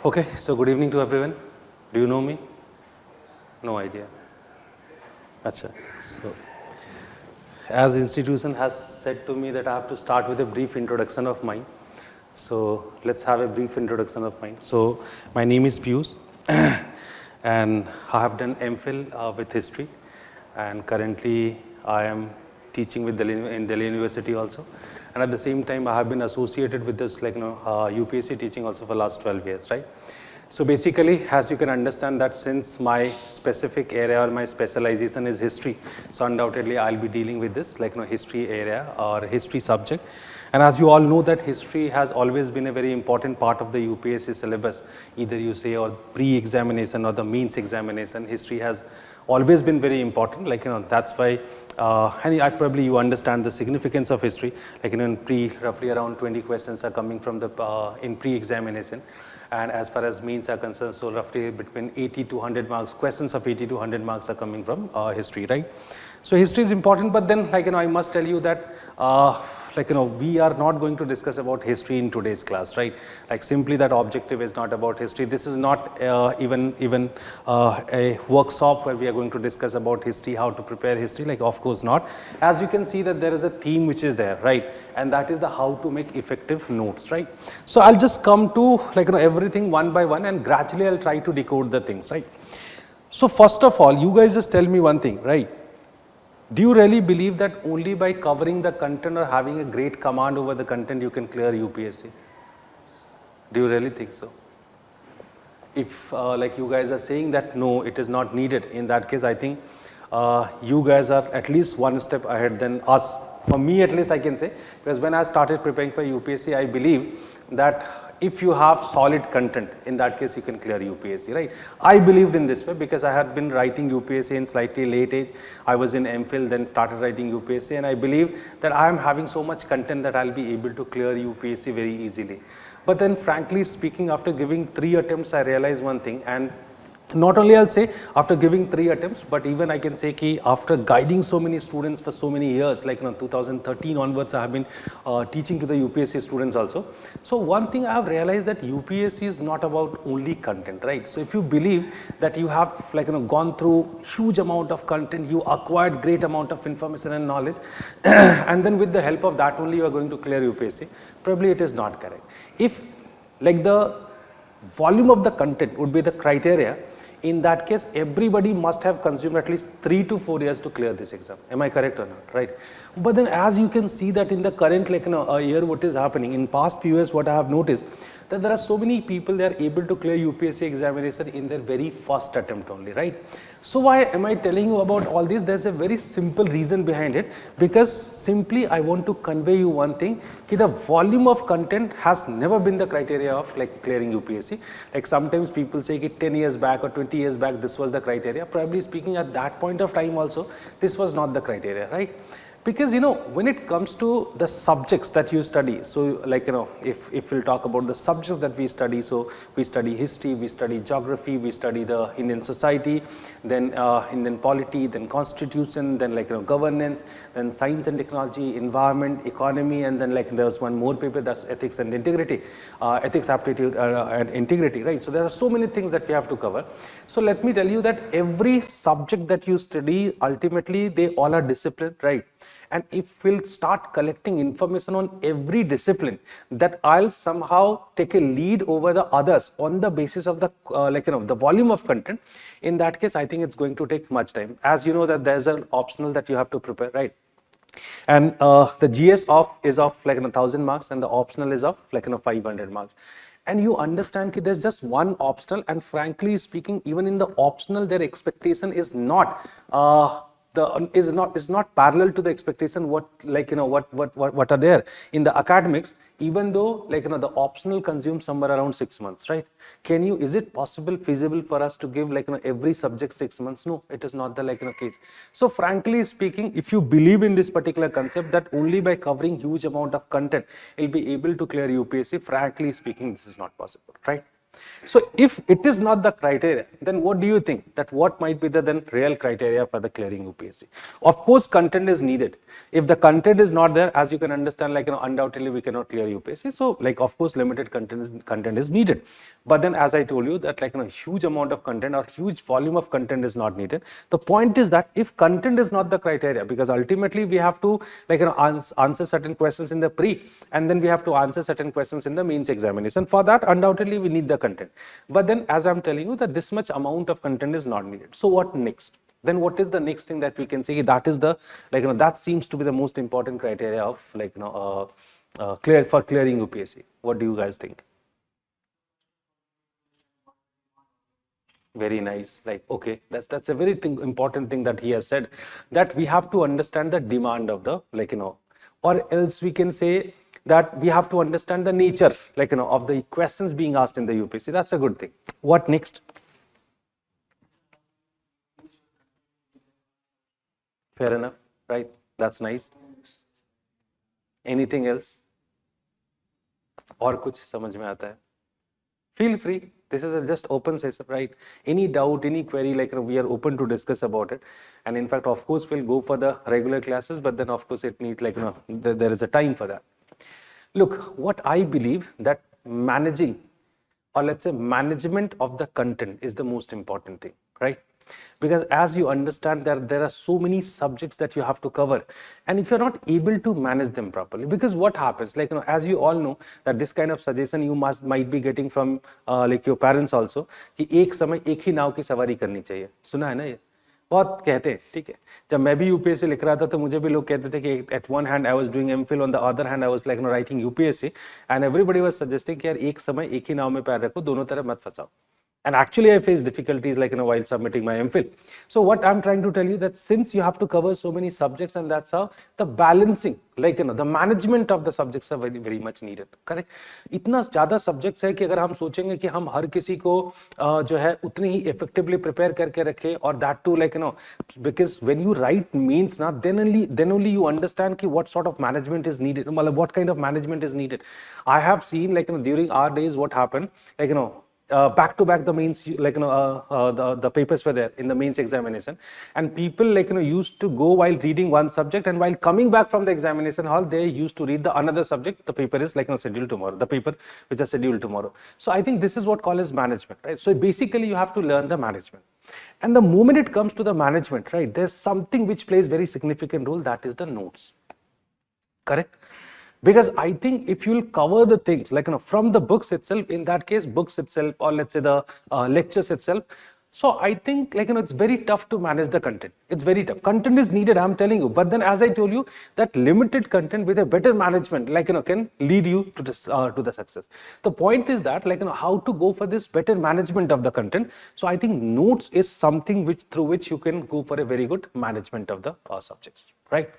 Okay, so good evening to everyone. Do you know me? No idea. Acha. So, as institution has said to me that I have to start with a brief introduction of mine. So, let's have a brief introduction of mine. So, my name is Piyush and I have done MPhil with history, and currently I am teaching with in Delhi University also. And at the same time, I have been associated with this UPSC teaching also for last 12 years, right? So basically, as you can understand that since my specific area or my specialization is history, so undoubtedly I'll be dealing with this history area or history subject. And as you all know that history has always been a very important part of the UPSC syllabus, either you say or pre-examination or the means examination, history has always been very important, that's why and probably you understand the significance of history, in pre, roughly around 20 questions are coming from the in pre-examination, and as far as means are concerned, so roughly between 80 to 100 marks, questions of 80 to 100 marks are coming from history, right? So history is important, but then I must tell you that we are not going to discuss about history in today's class, right? Simply that objective is not about history. This is not even a workshop where we are going to discuss about history, how to prepare history, of course not. As you can see that there is a theme which is there, right? And that is the how to make effective notes, right? So I'll just come to everything one by one, and gradually I'll try to decode the things, right? So first of all, you guys just tell me one thing, right? Do you really believe that only by covering the content or having a great command over the content you can clear UPSC? Do you really think so? If you guys are saying that no, it is not needed, in that case I think you guys are at least one step ahead than us. For me at least I can say, because when I started preparing for UPSC, I believe that if you have solid content, in that case you can clear UPSC, right? I believed in this way because I had been writing UPSC in slightly late age. I was in MPhil, then started writing UPSC, and I believe that I am having so much content that I'll be able to clear UPSC very easily. But then frankly speaking, after giving 3 attempts, I realized one thing, and not only I'll say after giving 3 attempts, but even I can say ki after guiding so many students for so many years, 2013 onwards, I have been teaching to the UPSC students also. So one thing I have realized that UPSC is not about only content, right? So if you believe that you have gone through huge amount of content, you acquired great amount of information and knowledge, and then with the help of that only you are going to clear UPSC, probably it is not correct. If the volume of the content would be the criteria, in that case, everybody must have consumed at least 3 to 4 years to clear this exam. Am I correct or not? Right? But then as you can see that in the current year, what is happening, in past few years, what I have noticed, that there are so many people, they are able to clear UPSC examination in their very first attempt only, right? So why am I telling you about all this? There's a very simple reason behind it, because simply I want to convey you one thing, that the volume of content has never been the criteria of clearing UPSC. Sometimes people say that 10 years back or 20 years back, this was the criteria. Probably speaking, at that point of time also, this was not the criteria, right? Because when it comes to the subjects that you study, so if we'll talk about the subjects that we study, so we study history, we study geography, we study the Indian society, then Indian polity, then constitution, then governance, then science and technology, environment, economy, and then there's one more paper, that's ethics and integrity, ethics, aptitude and integrity, right? So there are so many things that we have to cover. So let me tell you that every subject that you study, ultimately they all are disciplined, right? And if we'll start collecting information on every discipline, that I'll somehow take a lead over the others on the basis of the the volume of content, in that case I think it's going to take much time. As you know that there's an optional that you have to prepare, right? And the GS is of 1000 marks, and the optional is of 500 marks. And you understand that there's just one optional, and frankly speaking, even in the optional, their expectation is not is not parallel to the expectation what are there in the academics, even though the optional consumes somewhere around 6 months, right? Is it possible, feasible for us to give every subject 6 months? No, it is not the case. So frankly speaking, if you believe in this particular concept that only by covering huge amount of content you'll be able to clear UPSC, frankly speaking, this is not possible, right? So if it is not the criteria, then what do you think that what might be the then real criteria for the clearing UPSC? Of course, content is needed. If the content is not there, as you can understand, like, undoubtedly we cannot clear UPSC. So like, of course, limited content is needed. But then, as I told you, that like, huge amount of content or huge volume of content is not needed. The point is that if content is not the criteria, because ultimately we have to like, answer certain questions in the pre, and then we have to answer certain questions in the mains examination. For that, undoubtedly we need the content. But then, as I'm telling you, that this much amount of content is not needed. So what next? Then what is the next thing that we can say? That is the like, that seems to be the most important criteria of like, clearing UPSC. What do you guys think? Very nice. Like, okay, that's a very important thing that he has said, that we have to understand the demand of the like, or else we can say that we have to understand the nature like, of the questions being asked in the UPSC. That's a good thing. What next? Fair enough, right? That's nice. Anything else? और कुछ समझ में आता है? Feel free. This is a just open session, right? Any doubt, any query, like, we are open to discuss about it. And in fact, of course, we'll go for the regular classes, but then of course it needs like, there is a time for that. Look, what I believe that managing, or let's say management of the content is the most important thing, right? Because as you understand that there are so many subjects that you have to cover, and if you're not able to manage them properly, because what happens, like, as you all know, that this kind of suggestion you might be getting from like your parents also, कि एक समय एक ही नाव की सवारी करनी चाहिए. सुना है ना ये? बहुत कहते हैं, ठीक है. जब मैं भी यूपीएससी लिख रहा था तो मुझे भी लोग कहते थे कि at one hand I was doing MPhil, on the other hand I was like writing UPSC, and everybody was suggesting कि यार एक समय एक ही नाव में पैर रखो, दोनों तरफ मत फंसाओ. And actually, I faced difficulties like, while submitting my MPhil. So what I'm trying to tell you, that since you have to cover so many subjects, and that's how the balancing, like, the management of the subjects are very, very much needed. Correct? इतना ज़्यादा subjects है कि अगर हम सोचेंगे कि हम हर किसी को जो है उतनी ही effectively prepare करके रखें, और that too, like, because when you write means ना, then only you understand कि what sort of management is needed, मतलब what kind of management is needed. I have seen, like, during our days what happened, like, back to back the mains, like, the papers were there in the mains examination, and people, like, used to go while reading one subject, and while coming back from the examination hall, they used to read the another subject. The paper is like, scheduled tomorrow, the paper which is scheduled tomorrow. So I think this is what called as management, right? So basically you have to learn the management, and the moment it comes to the management, right, there's something which plays very significant role, that is the notes. Correct? Because I think if you'll cover the things like, from the books itself, in that case books itself, or let's say the lectures itself, so I think, like, it's very tough to manage the content. It's very tough. Content is needed, I'm telling you, but then as I told you, that limited content with a better management, like, can lead you to this to the success. The point is that, like, how to go for this better management of the content. So I think notes is something which through which you can go for a very good management of the subjects, right?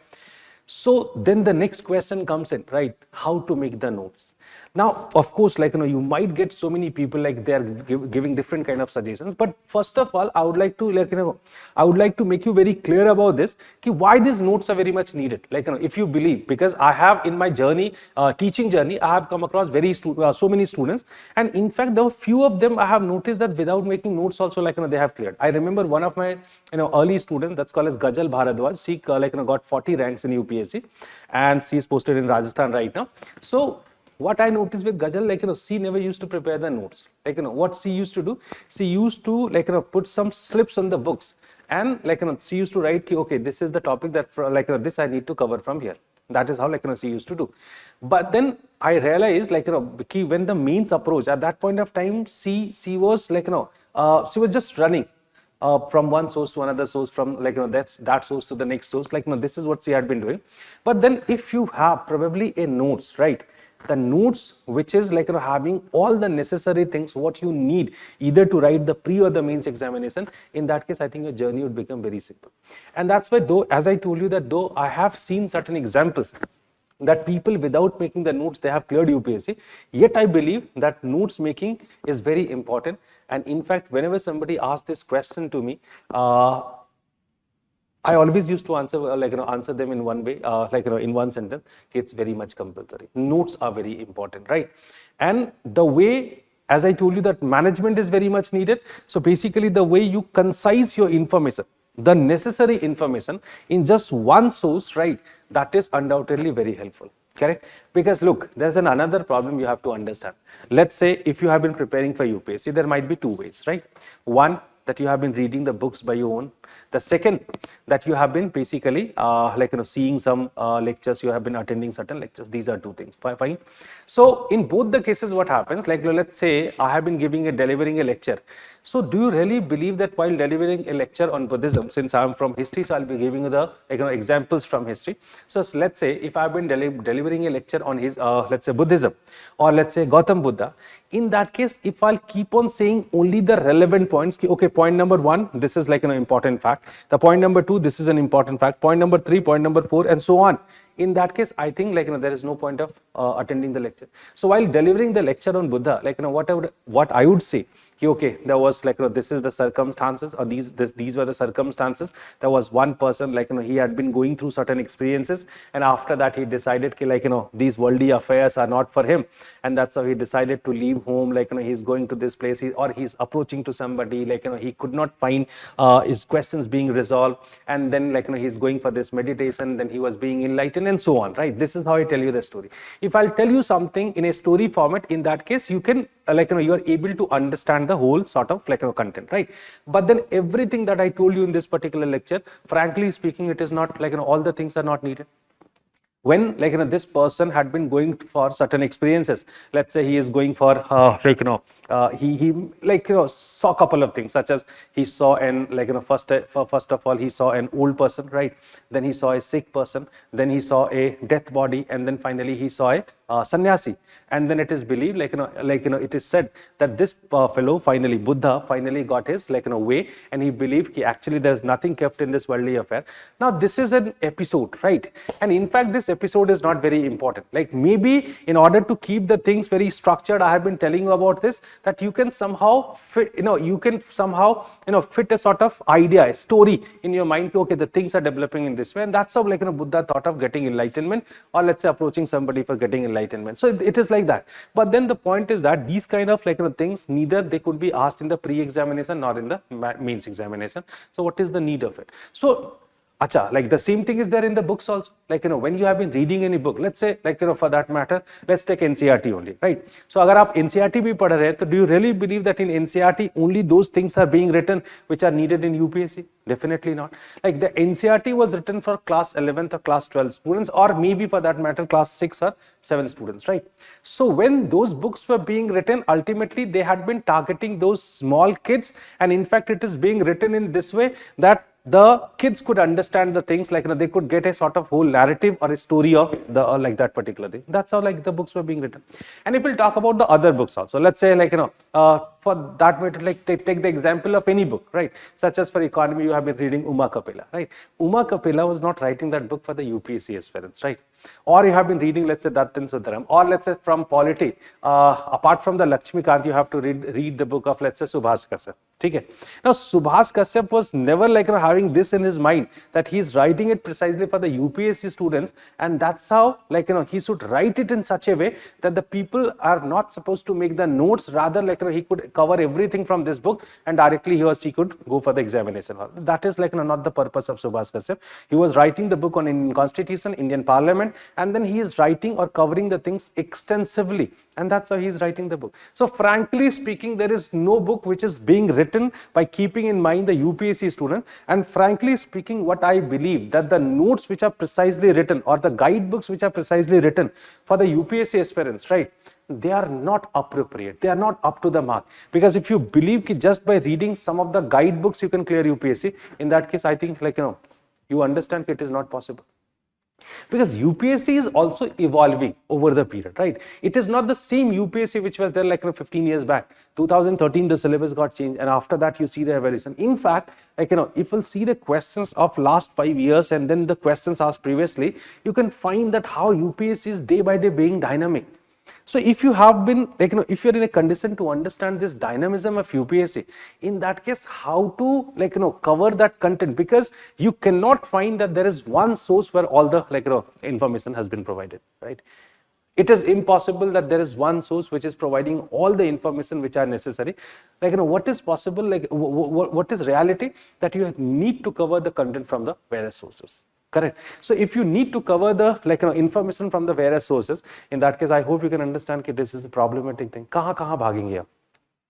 So then the next question comes in, right? How to make the notes. Now, of course, like, you might get so many people, like, they are giving different kind of suggestions. But first of all, I would like to, like, I would like to make you very clear about this, why these notes are very much needed. Like, if you believe, because I have in my journey, teaching journey, I have come across so many students, and in fact, there were few of them I have noticed that without making notes also, like, they have cleared. I remember one of my, early students, that's called as Gajal Bharadwaj. She, like, got 40 ranks in UPSC, and she is posted in Rajasthan right now. So what I noticed with Gajal, like, she never used to prepare the notes. Like, what she used to do, she used to, like, put some slips on the books, and, like, she used to write, okay, this is the topic that, like, this I need to cover from here. That is how, like, she used to do. But then I realized, like, when the mains approach, at that point of time, she was, like, she was just running from one source to another source, from, like, that source to the next source. Like, this is what she had been doing. But then if you have probably a notes, right, the notes which is, like, having all the necessary things what you need either to write the pre or the mains examination, in that case I think your journey would become very simple. And that's why, though, as I told you, that though I have seen certain examples that people without making the notes they have cleared UPSC, yet I believe that notes making is very important. And in fact, whenever somebody asks this question to me, I always used to answer, like, answer them in one way, like, in one sentence. It's very much compulsory. Notes are very important, right? And the way as I told you that management is very much needed. So basically the way you concise your information, the necessary information in just one source, right, that is undoubtedly very helpful. Correct? Because look, there's another problem you have to understand. Let's say if you have been preparing for UPSC, there might be two ways, right? One, that you have been reading the books by your own. The second, that you have been basically seeing some lectures, you have been attending certain lectures. These are two things. Fine. So in both the cases, what happens? Like let's say I have been delivering a lecture. So do you really believe that while delivering a lecture on Buddhism, since I am from history, so I'll be giving you the examples from history. So let's say if I've been delivering a lecture on his let's say Buddhism, or let's say Gautam Buddha, in that case, if I'll keep on saying only the relevant points, okay, point number 1, this is like an important fact. The point number 2, this is an important fact. Point number 3, point number 4, and so on. In that case, I think there is no point of attending the lecture. So while delivering the lecture on Buddha, what I would say, okay, there was this is the circumstances, or these were the circumstances. There was one person, he had been going through certain experiences, and after that he decided these worldly affairs are not for him, and that's how he decided to leave home. He's going to this place, or he's approaching to somebody, he could not find his questions being resolved, and then he's going for this meditation, then he was being enlightened, and so on, right? This is how I tell you the story. If I'll tell you something in a story format, in that case you can you are able to understand the whole sort of content, right? But then everything that I told you in this particular lecture, frankly speaking, it is not all the things are not needed. When this person had been going for certain experiences, let's say he is going for he saw a couple of things, such as he saw an first of all he saw an old person, right? Then he saw a sick person, then he saw a death body, and then finally he saw a sannyasi. And then it is believed it is said that this fellow Buddha finally got his way, and he believed actually there is nothing kept in this worldly affair. Now this is an episode, right? And in fact this episode is not very important. Maybe in order to keep the things very structured, I have been telling you about this, that you can somehow fit fit a sort of idea, a story in your mind. Okay, the things are developing in this way, and that's how Buddha thought of getting enlightenment, or let's say approaching somebody for getting enlightenment. So it is like that. But then the point is that these kind of things, neither they could be asked in the pre-examination nor in the mains examination. So what is the need of it? So the same thing is there in the books also. When you have been reading any book, let's say for that matter, let's take NCERT only, right? So agar aap NCERT bhi padh rahe hain, do you really believe that in NCERT only those things are being written which are needed in UPSC? Definitely not. The NCERT was written for class 11th or class 12 students, or maybe for that matter class 6 or 7 students, right? So when those books were being written, ultimately they had been targeting those small kids, and in fact it is being written in this way that the kids could understand the things, they could get a sort of whole narrative or a story of the that particular thing. That's how the books were being written. And if we'll talk about the other books also, let's say for that matter, take the example of any book, right? Such as for economy, you have been reading Uma Kapila, right? Uma Kapila was not writing that book for the UPSC aspirants, right? Or you have been reading, let's say, Datt and Sundaram, or let's say from polity, apart from the Lakshmikant, you have to read the book of, let's say, Subhas Kashyap. Okay. Now Subhas Kashyap was never having this in his mind, that he is writing it precisely for the UPSC students, and that's how he should write it in such a way that the people are not supposed to make the notes, rather he could cover everything from this book and directly he or she could go for the examination. That is not the purpose of Subhas Kashyap. He was writing the book on Indian Constitution, Indian Parliament, and then he is writing or covering the things extensively, and that's how he is writing the book. So frankly speaking, there is no book which is being written by keeping in mind the UPSC student. And frankly speaking, what I believe, that the notes which are precisely written, or the guidebooks which are precisely written for the UPSC aspirants, right, they are not appropriate, they are not up to the mark. Because if you believe that just by reading some of the guidebooks you can clear UPSC, in that case I think you understand that it is not possible. Because UPSC is also evolving over the period, right? It is not the same UPSC which was there 15 years back. 2013 the syllabus got changed, and after that you see the evolution. In fact, if we'll see the questions of last 5 years and then the questions asked previously, you can find that how UPSC is day by day being dynamic. So if you have been if you're in a condition to understand this dynamism of UPSC, in that case how to cover that content, because you cannot find that there is one source where all the information has been provided, right? It is impossible that there is one source which is providing all the information which are necessary. Like, what is possible, like what is reality, that you need to cover the content from the various sources. Correct. So if you need to cover the information from the various sources, in that case, I hope you can understand that this is a problematic thing. कहाँ भागेंगे आप?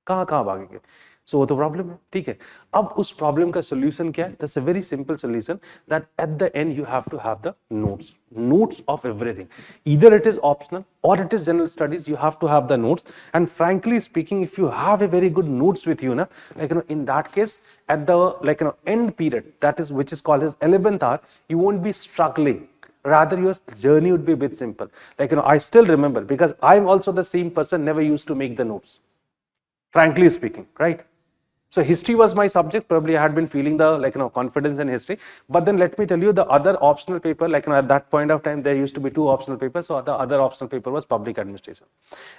कहाँ भागेंगे? So वो तो problem है, ठीक है. अब उस प्रॉब्लम का सोल्यूशन क्या है? That's a very simple solution, that at the end you have to have the notes of everything. Either it is optional or it is general studies, you have to have the notes. And frankly speaking, if you have a very good notes with you, in that case, at the end period, that is which is called as 11th hour, you won't be struggling. Rather, your journey would be a bit simple. I still remember, because I'm also the same person, never used to make the notes. Frankly speaking, right? So history was my subject. Probably I had been feeling the confidence in history. But then let me tell you, the other optional paper, at that point of time, there used to be 2 optional papers. So the other optional paper was public administration.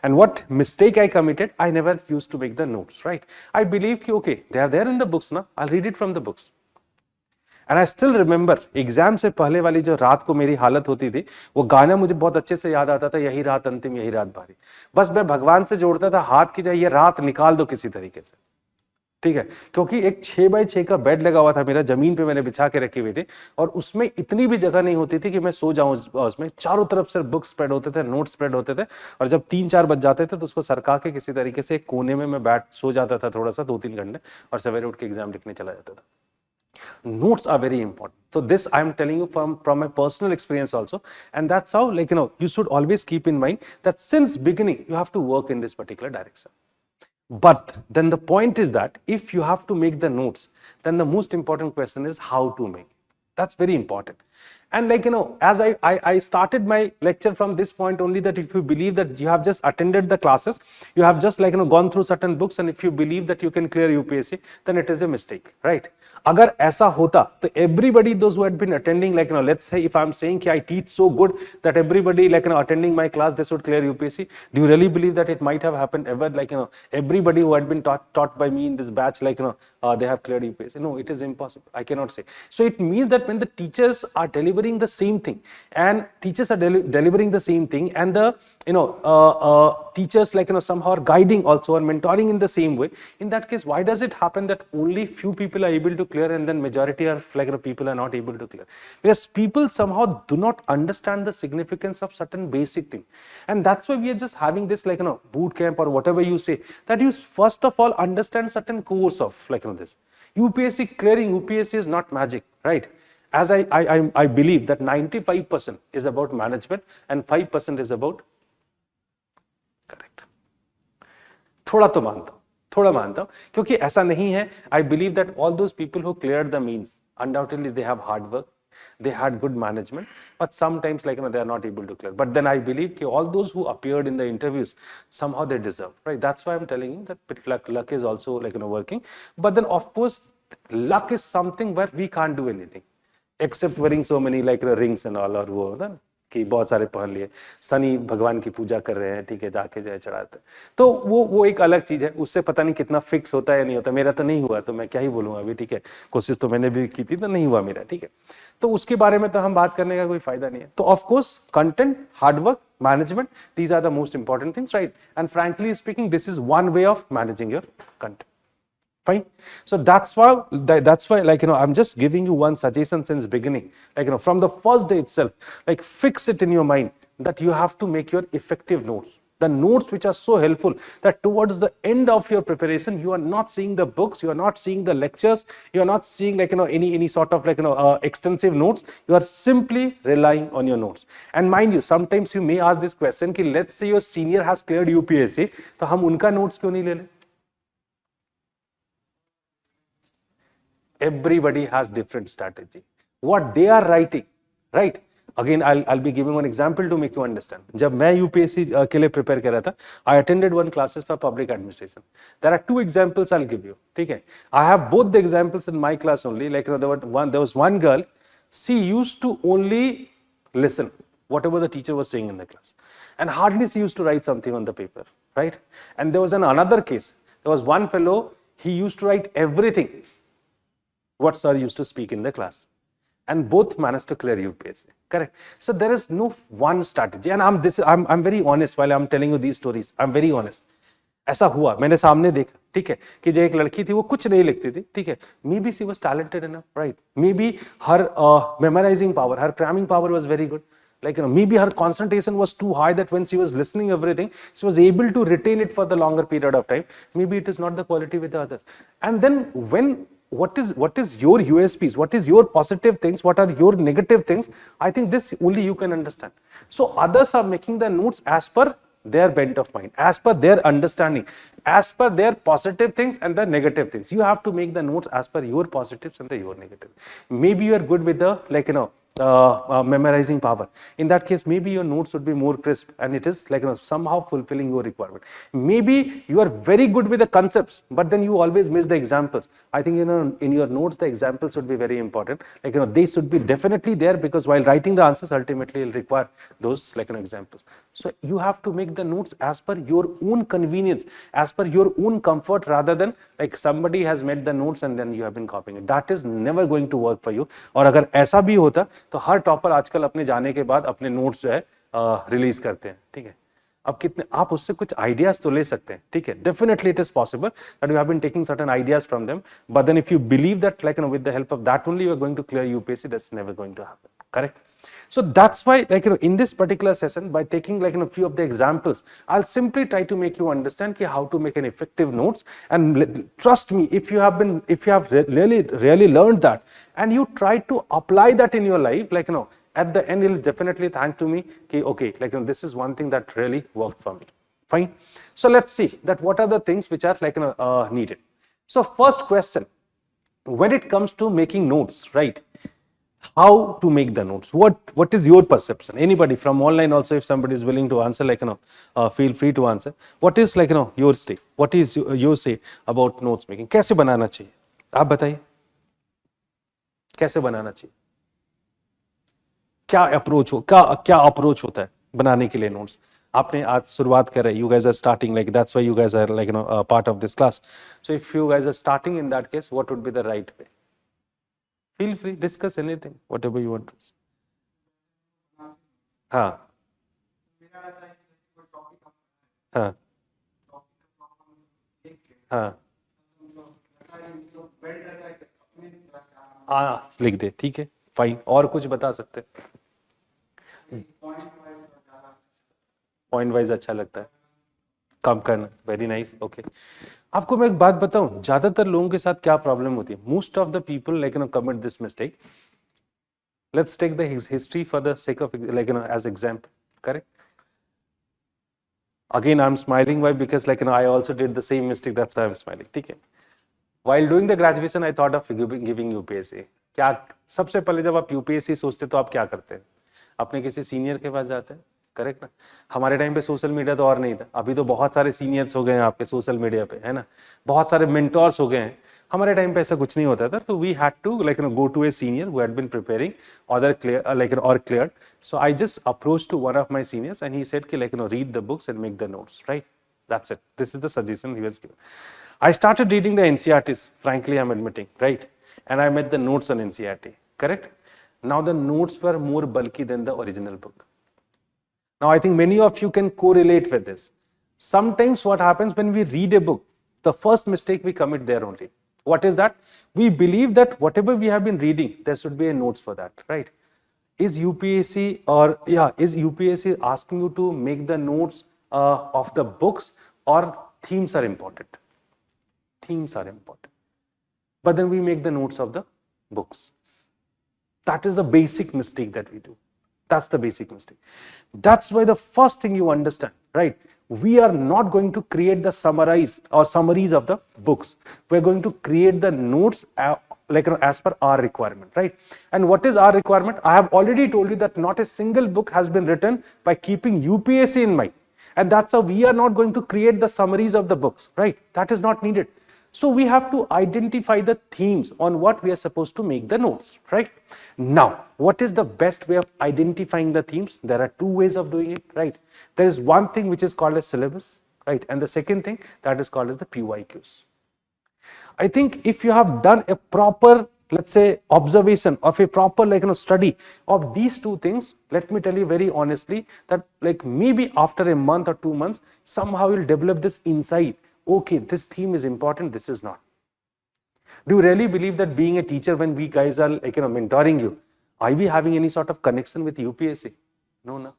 And what mistake I committed, I never used to make the notes, right? I believe, okay, they are there in the books, na? I'll read it from the books. And I still remember, exam से पहले वाली जो रात को मेरी हालत होती थी, वो गाना मुझे बहुत अच्छे से याद आता था, यही रात अंतिम, यही रात भारी. बस मैं भगवान से जोड़ता था हाथ की, जाए ये रात निकाल दो किसी तरीके से, ठीक है. क्योंकि एक 6x6 का बेड लगा हुआ था मेरा, जमीन पे मैंने बिछा के रखी हुई थी, और उसमें इतनी भी जगह नहीं होती थी कि मैं सो जाऊं उसमें. चारों तरफ से बुक स्प्रेड होते थे, नोट स्प्रेड होते थे, और जब 3-4 बज जाते थे तो उसको सरका के किसी तरीके से एक कोने में मैं बैठ सो जाता था थोड़ा सा 2-3 घंटे, और सवेरे उठ के एग्जाम लिखने चला जाता था. Notes are very important. So this I am telling you from my personal experience also, and that's how you should always keep in mind that since beginning you have to work in this particular direction. But then the point is that if you have to make the notes, then the most important question is how to make. That's very important. And as I started my lecture from this point only, that if you believe that you have just attended the classes, you have just gone through certain books, and if you believe that you can clear UPSC, then it is a mistake, right? अगर ऐसा होता तो everybody, those who had been attending, let's say if I'm saying I teach so good that everybody attending my class, they should clear UPSC, do you really believe that it might have happened ever? Everybody who had been taught by me in this batch, they have cleared UPSC? No, it is impossible. I cannot say. So it means that when the teachers are delivering the same thing, and teachers are delivering the same thing, and the teachers somehow are guiding also or mentoring in the same way, in that case, why does it happen that only few people are able to clear and then majority are people are not able to clear? Because people somehow do not understand the significance of certain basic thing, and that's why we are just having this boot camp or whatever you say, that you first of all understand certain course of this. UPSC, clearing UPSC is not magic, right? As I believe that 95% is about management and 5% is about correct. थोड़ा मानता हूं क्योंकि ऐसा नहीं है. I believe that all those people who cleared the means, undoubtedly they have hard work, they had good management, but sometimes they are not able to clear. But then I believe that all those who appeared in the interviews, somehow they deserve, right? That's why I'm telling you that luck is also working. But then of course luck is something where we can't do anything except wearing so many rings and all, और वो होता ना कि बहुत सारे पहन लिए, शनि भगवान की पूजा कर रहे हैं, ठीक है, जाके जाए चढ़ाते, तो वो एक अलग चीज है. उससे पता नहीं कितना फिक्स होता है या नहीं होता. मेरा तो नहीं हुआ तो मैं क्या ही बोलूंगा अभी, ठीक है. कोशिश तो मैंने भी की थी तो नहीं हुआ मेरा, ठीक है. तो उसके बारे में तो हम बात करने का कोई फायदा नहीं है. तो of course content, hard work, management, these are the most important things, right? And frankly speaking, this is one way of managing your content. Fine. So that's why I'm just giving you one suggestion since beginning, from the first day itself, fix it in your mind that you have to make your effective notes, the notes which are so helpful that towards the end of your preparation, you are not seeing the books, you are not seeing the lectures, you are not seeing any sort of extensive notes. You are simply relying on your notes. And mind you, sometimes you may ask this question कि let's say your senior has cleared UPSC, तो हम उनका notes क्यों नहीं ले ले? Everybody has different strategy. What they are writing, right? Again, I'll be giving one example to make you understand. जब मैं UPSC के लिए prepare कर रहा था, I attended one classes for public administration. There are 2 examples I'll give you. ठीक है? I have both the examples in my class only. There was one girl. She used to only listen whatever the teacher was saying in the class, and hardly she used to write something on the paper, right? And there was another case. There was one fellow. He used to write everything what sir used to speak in the class. and both managed to clear UPSC. Correct. So there is no one strategy, and I'm very honest while I'm telling you these stories. I'm very honest. ऐसा हुआ, मैंने सामने देखा, ठीक है, कि जो एक लड़की थी वो कुछ नहीं लिखती थी, ठीक है, may be she was talented enough, right, may be her memorizing power, her cramming power was very good, like maybe her concentration was too high that when she was listening everything, she was able to retain it for the longer period of time. Maybe it is not the quality with the others. And then when what is your USPs, what is your positive things, what are your negative things, I think this only you can understand. So others are making the notes as per their bent of mind, as per their understanding, as per their positive things and the negative things. You have to make the notes as per your positives and your negatives. Maybe you are good with the memorizing power. In that case, maybe your notes would be more crisp and it is somehow fulfilling your requirement. Maybe you are very good with the concepts, but then you always miss the examples. I think in your notes the examples should be very important. They should be definitely there, because while writing the answers, ultimately you'll require those examples. So you have to make the notes as per your own convenience, as per your own comfort, rather than somebody has made the notes and then you have been copying it. That is never going to work for you. और अगर ऐसा भी होता तो हर topper आजकल अपने जाने के बाद अपने नोट्स जो है रिलीज करते हैं, ठीक है. अब कितने आप उससे कुछ आइडियाज तो ले सकते हैं, ठीक है. Definitely it is possible that you have been taking certain ideas from them, but then if you believe that with the help of that only you are going to clear UPSC, that's never going to happen. Correct. So that's why in this particular session, by taking a few of the examples, I'll simply try to make you understand how to make an effective notes. And trust me, if you have really learned that and you try to apply that in your life, at the end you'll definitely thank to me, okay, this is one thing that really worked for me. Fine. So let's see that what are the things which are needed. So first question, when it comes to making notes, right? How to make the notes? What is your perception? Anybody from online also, if somebody is willing to answer, feel free to answer. What is your say? What is your say about notes making? कैसे बनाना चाहिए? आप बताइए. कैसे बनाना चाहिए? क्या approach होता है बनाने के लिए नोट्स? आपने आज शुरुआत कर रहे हैं. You guys are starting, that's why you guys are part of this class. So if you guys are starting in that case, what would be the right way? Feel free, discuss anything, whatever you want to. हाँ हाँ हाँ लिख दे, ठीक है, fine. और कुछ बता सकते? पॉइंट वाइज अच्छा लगता है काम करना. Very nice. ओके. आपको मैं एक बात बताऊं, ज्यादातर लोगों के साथ क्या प्रॉब्लम होती है? Most of the people commit this mistake. Let's take the history for the sake of as example. Correct. Again I am smiling why? Because I also did the same mistake, that's why I am smiling. ठीक है. While doing the graduation I thought of giving UPSC. क्या सबसे पहले जब आप UPSC सोचते तो आप क्या करते हैं? अपने किसी सीनियर के पास जाते हैं. करेक्ट ना. हमारे टाइम पे सोशल मीडिया तो और नहीं था. अभी तो बहुत सारे सीनियर्स हो गए हैं आपके सोशल मीडिया पे, है ना. बहुत सारे मेंटोर्स हो गए हैं. हमारे टाइम पे ऐसा कुछ नहीं होता था. तो we had to go to a senior who had been preparing other clear और cleared. So I just approach to one of my seniors and he said कि read the books and make the notes. Right. That's it. This is the suggestion he was given. I started reading the NCERTs, frankly I'm admitting, right? And I made the notes on NCERT, correct? Now the notes were more bulky than the original book. Now I think many of you can correlate with this. Sometimes what happens when we read a book, the first mistake we commit there only. What is that? We believe that whatever we have been reading, there should be a notes for that, right? Is UPSC asking you to make the notes of the books, or themes are important? Themes are important, but then we make the notes of the books. That is the basic mistake that we do. That's the basic mistake. That's why the first thing you understand, right? We are not going to create the summaries of the books. We're going to create the notes as per our requirement, right? And what is our requirement? I have already told you that not a single book has been written by keeping UPSC in mind, and that's how we are not going to create the summaries of the books, right? That is not needed. So we have to identify the themes on what we are supposed to make the notes, right? Now, what is the best way of identifying the themes? There are two ways of doing it, right? There is one thing which is called as syllabus, right? And the second thing that is called as the PYQs. I think if you have done a proper let's say, observation of a proper study of these two things, let me tell you very honestly that maybe after a month or 2 months, somehow you'll develop this insight. Okay, this theme is important, this is not. Do you really believe that being a teacher, when we guys are mentoring you, are we having any sort of connection with UPSC? No.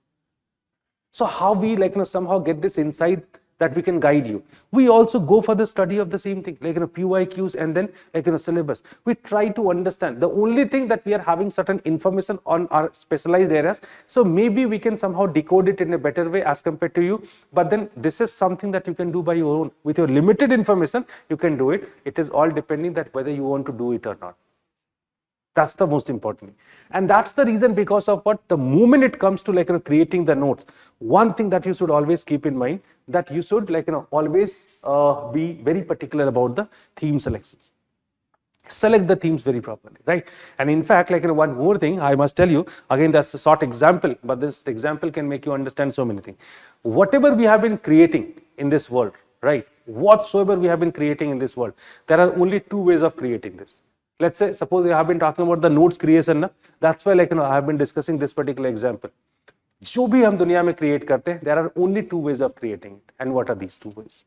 So how we somehow get this insight that we can guide you? We also go for the study of the same thing, PYQs and then syllabus. We try to understand. The only thing that we are having certain information on our specialized areas, so maybe we can somehow decode it in a better way as compared to you. But then this is something that you can do by your own. With your limited information, you can do it. It is all depending that whether you want to do it or not. That's the most important. And that's the reason, because of what, the moment it comes to creating the notes, one thing that you should always keep in mind, that you should always be very particular about the theme selections. Select the themes very properly, right? And in fact, one more thing I must tell you, again, that's a short example, but this example can make you understand so many things. Whatever we have been creating in this world, right? Whatsoever we have been creating in this world, there are only two ways of creating this. Let's say, suppose I have been talking about the notes creation, that's why I have been discussing this particular example. जो भी हम दुनिया में create करते हैं, there are only two ways of creating it. And what are these two ways?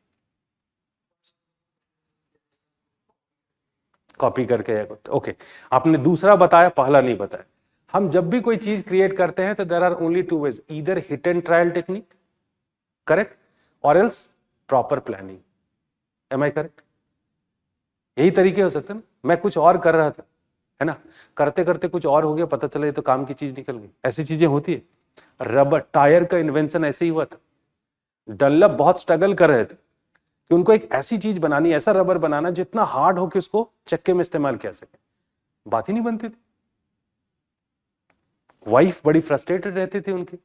Copy करके, okay. आपने दूसरा बताया, पहला नहीं बताया. हम जब भी कोई चीज create करते हैं, तो there are only two ways. Either hit and trial technique, correct? Or else proper planning. Am I correct? यही तरीके हो सकते हैं ना. मैं कुछ और कर रहा था, है ना, करते करते कुछ और हो गया, पता चला ये तो काम की चीज निकल गई. ऐसी चीजें होती है. रबर टायर का इन्वेंशन ऐसे ही हुआ था. डनलप बहुत स्ट्रगल कर रहे थे कि उनको एक ऐसी चीज बनानी, ऐसा रबर बनाना जितना हार्ड हो कि उसको चक्के में इस्तेमाल किया सके. बात ही नहीं बनती थी. वाइफ बड़ी फ्रस्ट्रेटेड रहती थी उनकी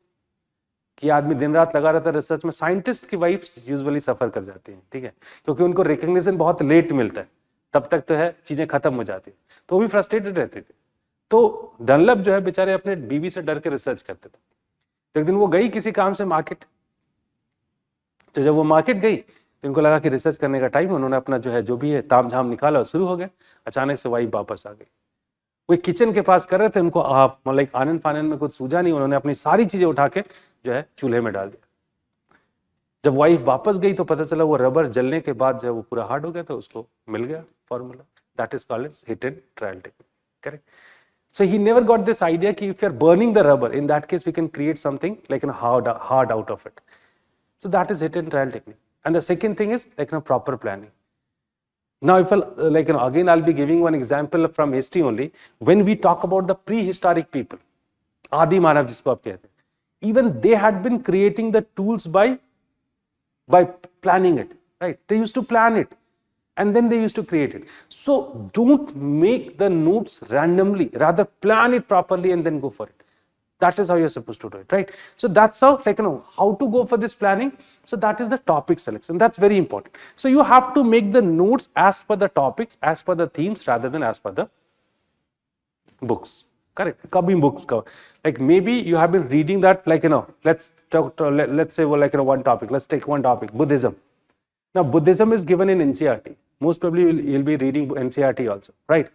कि आदमी दिन रात लगा रहता है रिसर्च में. साइंटिस्ट की वाइफ यूजुअली सफर कर जाती है, ठीक है, क्योंकि उनको रिकग्निशन बहुत लेट मिलता है. तब तक तो है चीजें खत्म हो जाती है, तो वो भी फ्रस्ट्रेटेड रहते थे. तो डनलप जो है बेचारे अपने बीवी से डर के रिसर्च करते थे. तो एक दिन वो गई किसी काम से मार्केट. तो जब वो मार्केट गई तो इनको लगा कि रिसर्च करने का टाइम, उन्होंने अपना जो भी है ताम झाम निकाला और शुरू हो गया. अचानक से वाइफ वापस आ गई. वो किचन के पास कर रहे थे, उनको आनंद फानन में कुछ सूझा नहीं. उन्होंने अपनी सारी चीजें उठा के चूल्हे में डाल दिया. जब वाइफ वापस गई तो पता चला वो रबर जलने के बाद वो पूरा हार्ड हो गया, तो उसको मिल गया formula. That is called as hit and trial technique, correct? So he never got this idea कि if you are burning the rubber, in that case we can create something hard out of it. So that is hit and trial technique. And the second thing is proper planning. Now if again I'll be giving one example from history only. When we talk about the prehistoric people, आदि मानव जिसको आप कहते हैं, even they had been creating the tools by planning it, right? They used to plan it and then they used to create it. So don't make the notes randomly, rather plan it properly and then go for it. That is how you're supposed to do it, right? So that's how how to go for this planning. So that is the topic selection. That's very important. So you have to make the notes as per the topics, as per the themes, rather than as per the books. Correct? Kabhi books cover. Maybe you have been reading that, let's say one topic. Let's take one topic, Buddhism. Now Buddhism is given in NCERT. Most probably you'll be reading NCERT also, right?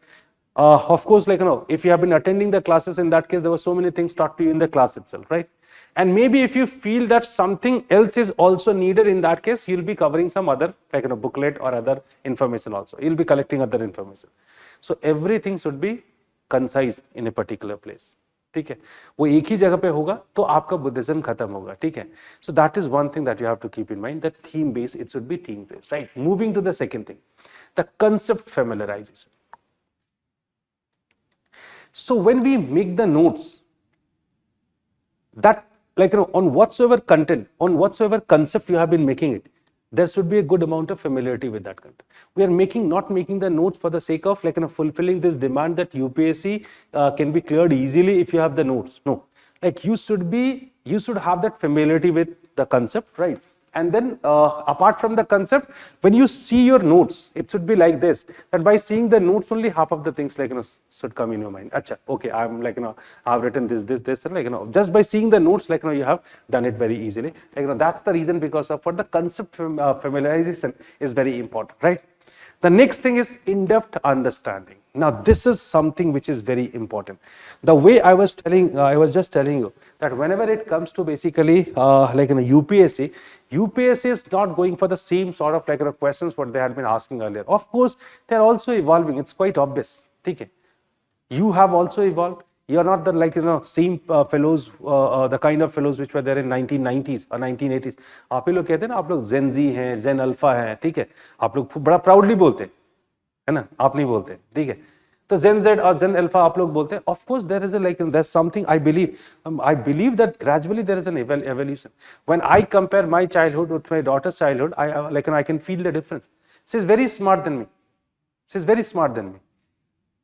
Of course, if you have been attending the classes, in that case there were so many things taught to you in the class itself, right? And maybe if you feel that something else is also needed, in that case you'll be covering some other booklet or other information also. You'll be collecting other information. So everything should be concise in a particular place. ठीक है, वो एक ही जगह पे होगा तो आपका Buddhism खत्म होगा. ठीक है, so that is one thing that you have to keep in mind, that theme based, it should be theme based, right? Moving to the second thing, the concept familiarization. So when we make the notes, that on whatsoever content, on whatsoever concept you have been making it, there should be a good amount of familiarity with that content. We are not making the notes for the sake of fulfilling this demand that UPSC can be cleared easily if you have the notes. No, you should have that familiarity with the concept, right? And then apart from the concept, when you see your notes, it should be like this, that by seeing the notes only half of the things should come in your mind. Acha, okay, I'm I've written this and just by seeing the notes, you have done it very easily. That's the reason, because of what the concept familiarization is very important, right? The next thing is in-depth understanding. Now, this is something which is very important. The way I was just telling you that whenever it comes to basically like in a UPSC is not going for the same sort of like questions what they had been asking earlier. Of course, they are also evolving. It's quite obvious. Okay. You have also evolved. You are not the like same fellows, the kind of fellows which were there in 1990s or 1980s. आप लोग कहते हैं ना, आप लोग Gen Z हैं, Gen Alpha हैं, ठीक है? आप लोग बड़ा proudly बोलते हैं, है ना? आप नहीं बोलते, ठीक है? तो Gen Z और Gen Alpha आप लोग बोलते हैं. Of course, there is a there's something I believe that gradually there is an evolution. When I compare my childhood with my daughter's childhood, I can feel the difference. She is very smart than me. She is very smart than me.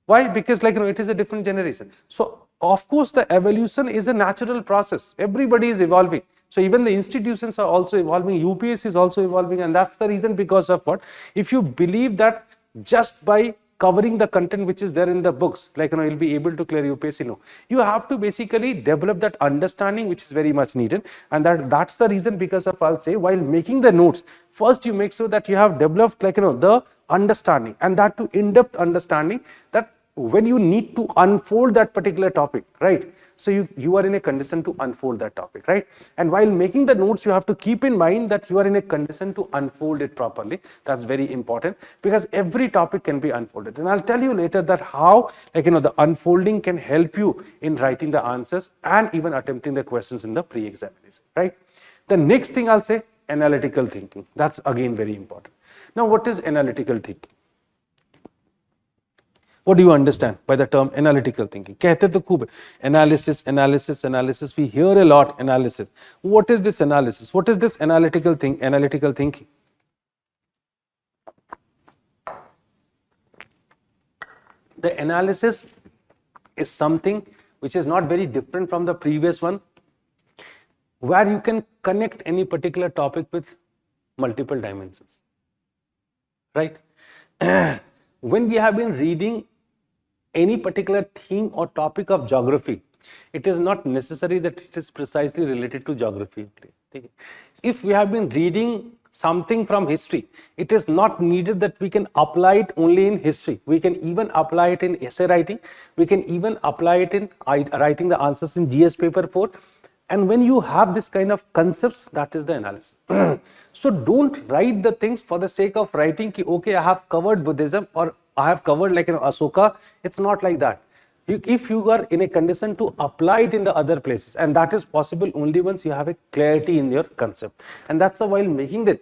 Why? Because it is a different generation. So of course the evolution is a natural process. Everybody is evolving. So even the institutions are also evolving. UPSC is also evolving, and that's the reason because of what? If you believe that just by covering the content which is there in the books, you'll be able to clear UPSC, no. You have to basically develop that understanding which is very much needed, and that's the reason because of, I'll say, while making the notes, first you make sure that you have developed the understanding, and that to in-depth understanding, that when you need to unfold that particular topic, right? So you are in a condition to unfold that topic, right? And while making the notes, you have to keep in mind that you are in a condition to unfold it properly. That's very important, because every topic can be unfolded. And I'll tell you later that how the unfolding can help you in writing the answers and even attempting the questions in the pre-examination, right? The next thing I'll say, analytical thinking. That's again very important. Now, what is analytical thinking? What do you understand by the term analytical thinking? कहते तो खूब analysis, analysis, analysis. We hear a lot analysis. What is this analysis? What is this analytical thinking? The analysis is something which is not very different from the previous one, where you can connect any particular topic with multiple dimensions, right? When we have been reading any particular theme or topic of geography, it is not necessary that it is precisely related to geography. If we have been reading something from history, it is not needed that we can apply it only in history. We can even apply it in essay writing. We can even apply it in writing the answers in GS Paper 4. And when you have this kind of concepts, that is the analysis. So don't write the things for the sake of writing, ki, okay, I have covered Buddhism or I have covered Ashoka. It's not like that. If you are in a condition to apply it in the other places, and that is possible only once you have a clarity in your concept. And that's while making that.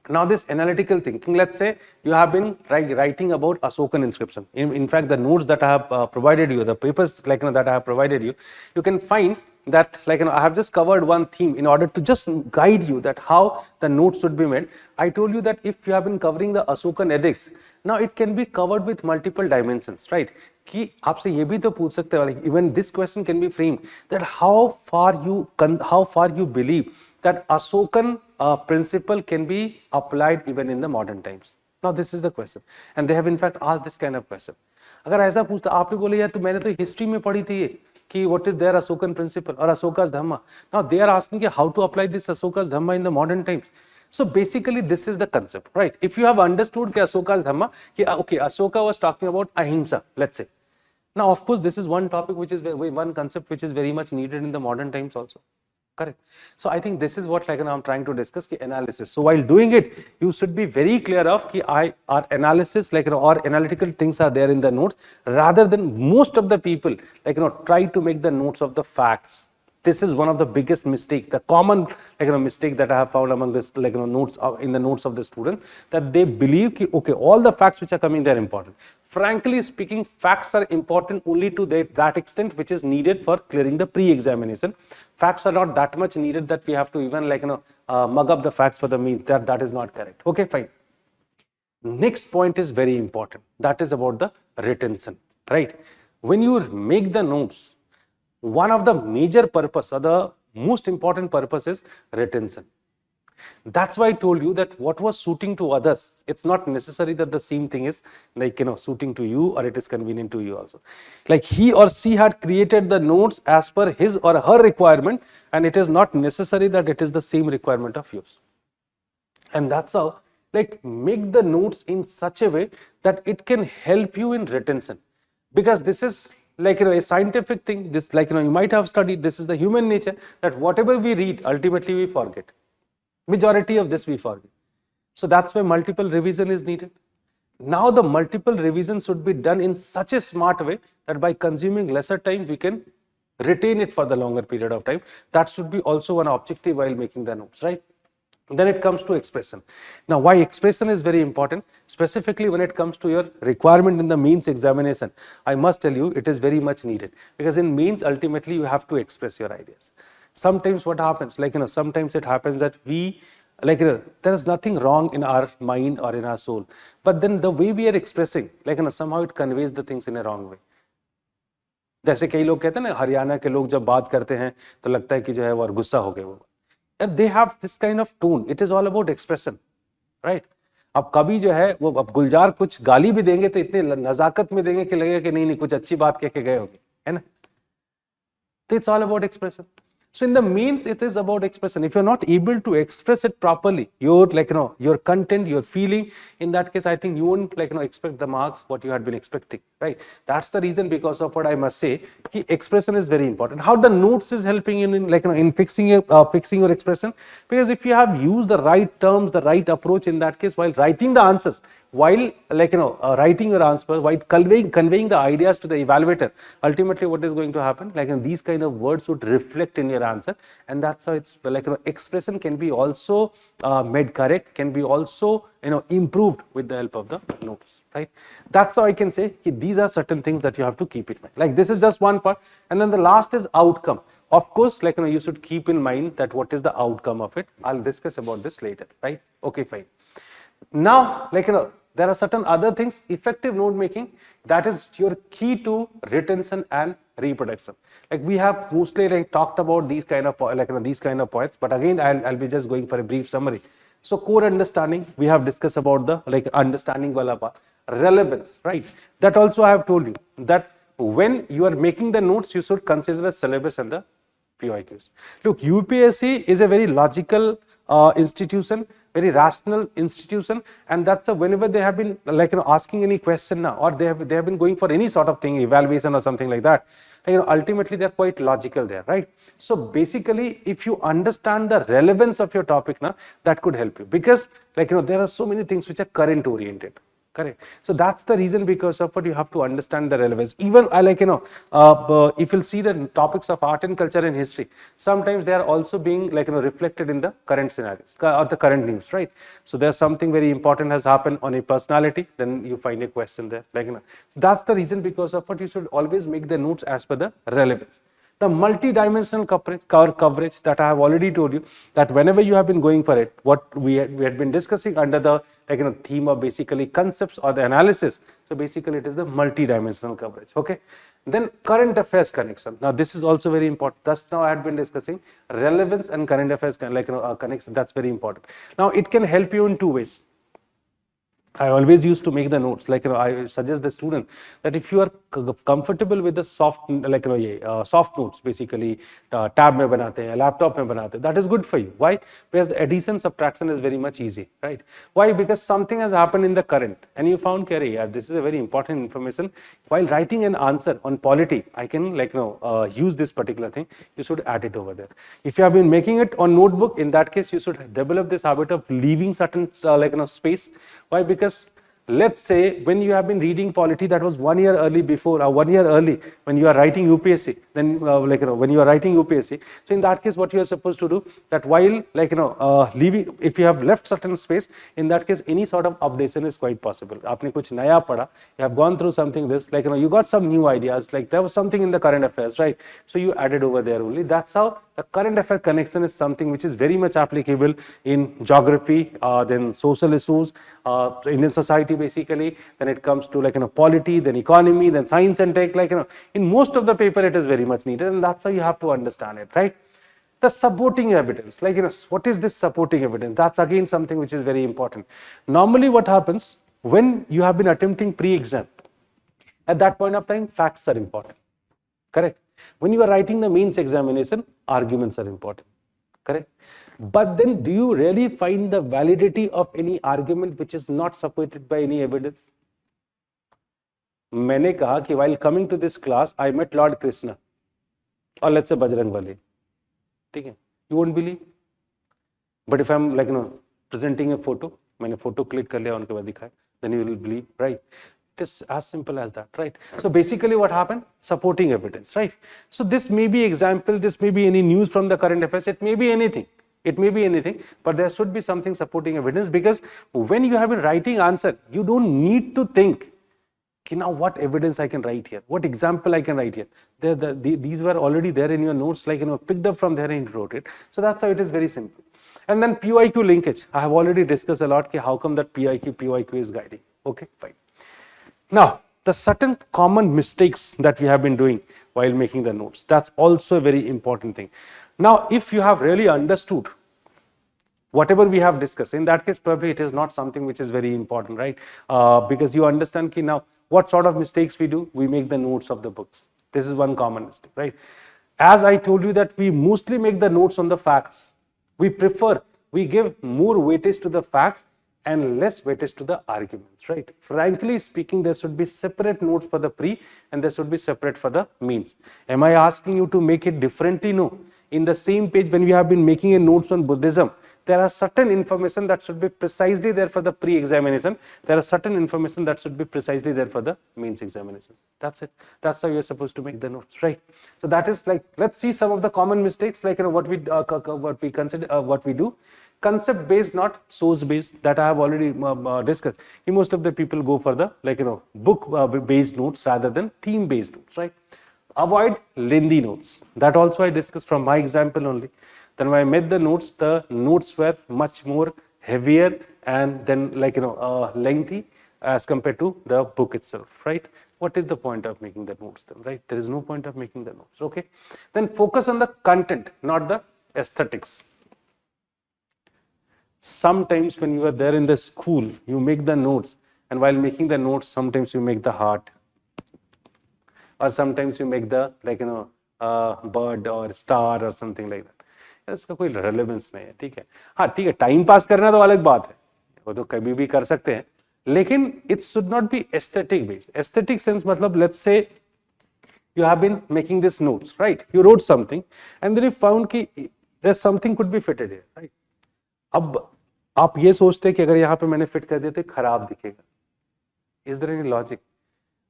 Now this analytical thinking, let's say you have been writing about Ashokan inscription. In fact, the notes that I have provided you, the papers that I have provided you, you can find that I have just covered one theme in order to just guide you that how the notes should be made. I told you that if you have been covering the Ashokan edicts, now it can be covered with multiple dimensions, right? कि आपसे ये भी तो पूछ सकते हैं, even this question can be framed that how far you believe that Ashokan principle can be applied even in the modern times. Now this is the question, and they have in fact asked this kind of question. अगर ऐसा पूछता, आपने बोले यार तो मैंने तो history में पढ़ी थी कि what is their Ashokan principle or Ashoka's Dhamma. Now they are asking how to apply this Ashoka's Dhamma in the modern times. So basically this is the concept, right? If you have understood Ashoka's Dhamma, okay, Ashoka was talking about ahimsa, let's say. Now of course this is one topic which is one concept which is very much needed in the modern times also. Correct. So I think this is what I'm trying to discuss, analysis. So while doing it, you should be very clear of our analysis, or analytical things are there in the notes, rather than most of the people try to make the notes of the facts. This is one of the biggest mistake, the common mistake that I have found among this notes in the notes of the student, that they believe okay, all the facts which are coming, they are important. Frankly speaking, facts are important only to that extent which is needed for clearing the pre-examination. Facts are not that much needed that we have to even mug up the facts for the mean. That is not correct. Okay, fine. Next point is very important. That is about the retention, right? When you make the notes, one of the major purpose or the most important purpose is retention. That's why I told you that what was suiting to others, it's not necessary that the same thing is suiting to you or it is convenient to you also. Like he or she had created the notes as per his or her requirement, and it is not necessary that it is the same requirement of yours. And that's how like make the notes in such a way that it can help you in retention, because this is like a scientific thing. This, like you might have studied, this is the human nature, that whatever we read ultimately we forget. Majority of this we forget. So that's why multiple revision is needed. Now the multiple revision should be done in such a smart way that by consuming lesser time we can retain it for the longer period of time. That should be also one objective while making the notes, right? Then it comes to expression. Now, why expression is very important, specifically when it comes to your requirement in the means examination, I must tell you it is very much needed, because in means ultimately you have to express your ideas. Sometimes what happens, like sometimes it happens that we, like there is nothing wrong in our mind or in our soul, but then the way we are expressing, like somehow it conveys the things in a wrong way. जैसे कई लोग कहते हैं ना, हरियाणा के लोग जब बात करते हैं तो लगता है कि जो है वो गुस्सा हो गए वो. They have this kind of tone. It is all about expression, right? अब कभी जो है वो, अब गुलजार कुछ गाली भी देंगे तो इतने नजाकत में देंगे कि लगेगा कि नहीं नहीं कुछ अच्छी बात कह के गए होंगे, है ना? तो it's all about expression. So in the means, it is about expression. If you're not able to express it properly, your your content, your feeling, in that case, I think you won't expect the marks what you had been expecting, right? That's the reason, because of what I must say, ki expression is very important. How the notes is helping you in in fixing your expression, because if you have used the right terms, the right approach in that case while writing the answers, while writing your answers, while conveying the ideas to the evaluator, ultimately what is going to happen, these kind of words would reflect in your answer, and that's how it's expression can be also made correct, can be also improved with the help of the notes, right? That's how I can say these are certain things that you have to keep in mind. Like this is just one part, and then the last is outcome. Of course, you should keep in mind that what is the outcome of it. I'll discuss about this later, right? Okay, fine. Now, there are certain other things. Effective note making, that is your key to retention and reproduction. Like we have mostly talked about these kind of these kind of points, but again I'll be just going for a brief summary. So core understanding, we have discussed about the understanding wala part. Relevance, right? That also I have told you that when you are making the notes, you should consider the syllabus and the PYQs. Look, UPSC is a very logical institution, very rational institution, and that's whenever they have been asking any question now, or they have been going for any sort of thing, evaluation or something like that, ultimately they're quite logical there, right? So basically, if you understand the relevance of your topic now, that could help you, because there are so many things which are current oriented. Correct. So that's the reason, because of what you have to understand the relevance. Even if you'll see the topics of art and culture and history, sometimes they are also being reflected in the current scenarios or the current news, right? So there's something very important has happened on a personality, then you find a question there. So that's the reason, because of what you should always make the notes as per the relevance. The multi-dimensional coverage that I have already told you, that whenever you have been going for it, what we had been discussing under the theme of basically concepts or the analysis. So basically it is the multi-dimensional coverage. Okay. Then current affairs connection. Now this is also very important. Thus now I had been discussing relevance and current affairs connection. That's very important. Now it can help you in two ways. I always used to make the notes. I suggest the student that if you are comfortable with the soft, soft notes, basically tab mein banate hain, laptop mein banate hain, that is good for you. Why? Because the addition subtraction is very much easy, right? Why? Because something has happened in the current, and you found, this is a very important information. While writing an answer on polity, I can use this particular thing. You should add it over there. If you have been making it on notebook, in that case, you should develop this habit of leaving certain space. Why? Because let's say when you have been reading polity, that was 1 year early before, or 1 year early when you are writing UPSC, then when you are writing UPSC, so in that case what you are supposed to do, that while leaving, if you have left certain space, in that case any sort of updation is quite possible. Aapne kuch naya pada, you have gone through something this, you got some new ideas, there was something in the current affairs, right? So you added over there only. That's how the current affair connection is something which is very much applicable in geography, then social issues, Indian society basically, then it comes to polity, then economy, then science and tech, in most of the paper it is very much needed, and that's how you have to understand it, right? The supporting evidence, what is this supporting evidence? That's again something which is very important. Normally what happens when you have been attempting pre-exam, at that point of time, facts are important, correct? When you are writing the mains examination, arguments are important, correct? But then do you really find the validity of any argument which is not supported by any evidence? मैंने कहा कि while coming to this class I met Lord Krishna or let's say Bajrang Bali, ठीक है, you won't believe. But if I'm like presenting a photo, मैंने photo click कर लिया उनके बाद दिखाया, then you will believe, right? It is as simple as that, right? So basically what happened? Supporting evidence, right? So this may be example, this may be any news from the current affairs, it may be anything. It may be anything, but there should be something supporting evidence, because when you have been writing answer, you don't need to think, okay, now what evidence I can write here, what example I can write here. These were already there in your notes, like picked up from there and you wrote it. So that's how it is very simple. And then PYQ linkage, I have already discussed a lot, okay, how come that PYQ is guiding. Okay, fine. Now, the certain common mistakes that we have been doing while making the notes, that's also a very important thing. Now, if you have really understood whatever we have discussed, in that case, probably it is not something which is very important, right? Because you understand ki now what sort of mistakes we do, we make the notes of the books. This is one common mistake, right? As I told you that we mostly make the notes on the facts. We give more weightage to the facts and less weightage to the arguments, right? Frankly speaking, there should be separate notes for the pre and there should be separate for the means. Am I asking you to make it differently? No. In the same page, when we have been making a notes on Buddhism, there are certain information that should be precisely there for the pre-examination. There are certain information that should be precisely there for the means examination. That's it. That's how you're supposed to make the notes, right? So that is like, let's see some of the common mistakes, like what we consider, what we do. Concept based, not source based, that I have already discussed. Most of the people go for the book based notes rather than theme based notes, right? Avoid lengthy notes. That also I discussed from my example only. Then when I made the notes were much more heavier and then lengthy as compared to the book itself, right? What is the point of making the notes then, right? There is no point of making the notes, okay? Then focus on the content, not the aesthetics. Sometimes when you are there in the school, you make the notes, and while making the notes, sometimes you make the heart, or sometimes you make the bird or star or something like that. इसका कोई relevance नहीं है, ठीक है? हाँ, ठीक है, time pass करना तो अलग बात है, वो तो कभी भी कर सकते हैं, लेकिन it should not be aesthetic based. Aesthetic sense मतलब, let's say you have been making this notes, right? You wrote something and then you found कि there's something could be fitted here, right? अब आप ये सोचते हैं कि अगर यहाँ पे मैंने फिट कर दिया तो खराब दिखेगा. Is there any logic?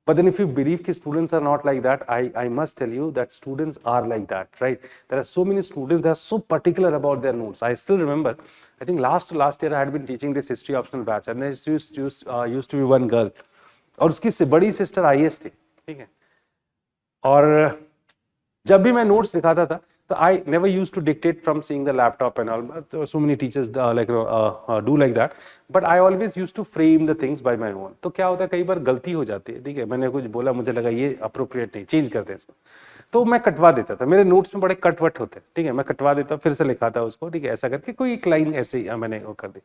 But then if you believe that students are not like that, I must tell you that students are like that, right? There are so many students, they are so particular about their notes. I still remember, I think last year I had been teaching this history optional batch, and there used to be one girl, और उसकी बड़ी sister IAS थी, ठीक है? और जब भी मैं notes दिखाता था, so I never used to dictate from seeing the laptop and all. But so many teachers do like that. But I always used to frame the things by my own. तो क्या होता है, कई बार गलती हो जाती है, ठीक है? मैंने कुछ बोला, मुझे लगा ये appropriate नहीं, change करते हैं इसको, तो मैं कटवा देता था. मेरे notes में बड़े कटवट होते हैं, ठीक है? मैं कटवा देता, फिर से लिखाता उसको, ठीक है? ऐसा करके कोई एक line ऐसे ही मैंने वो कर दी.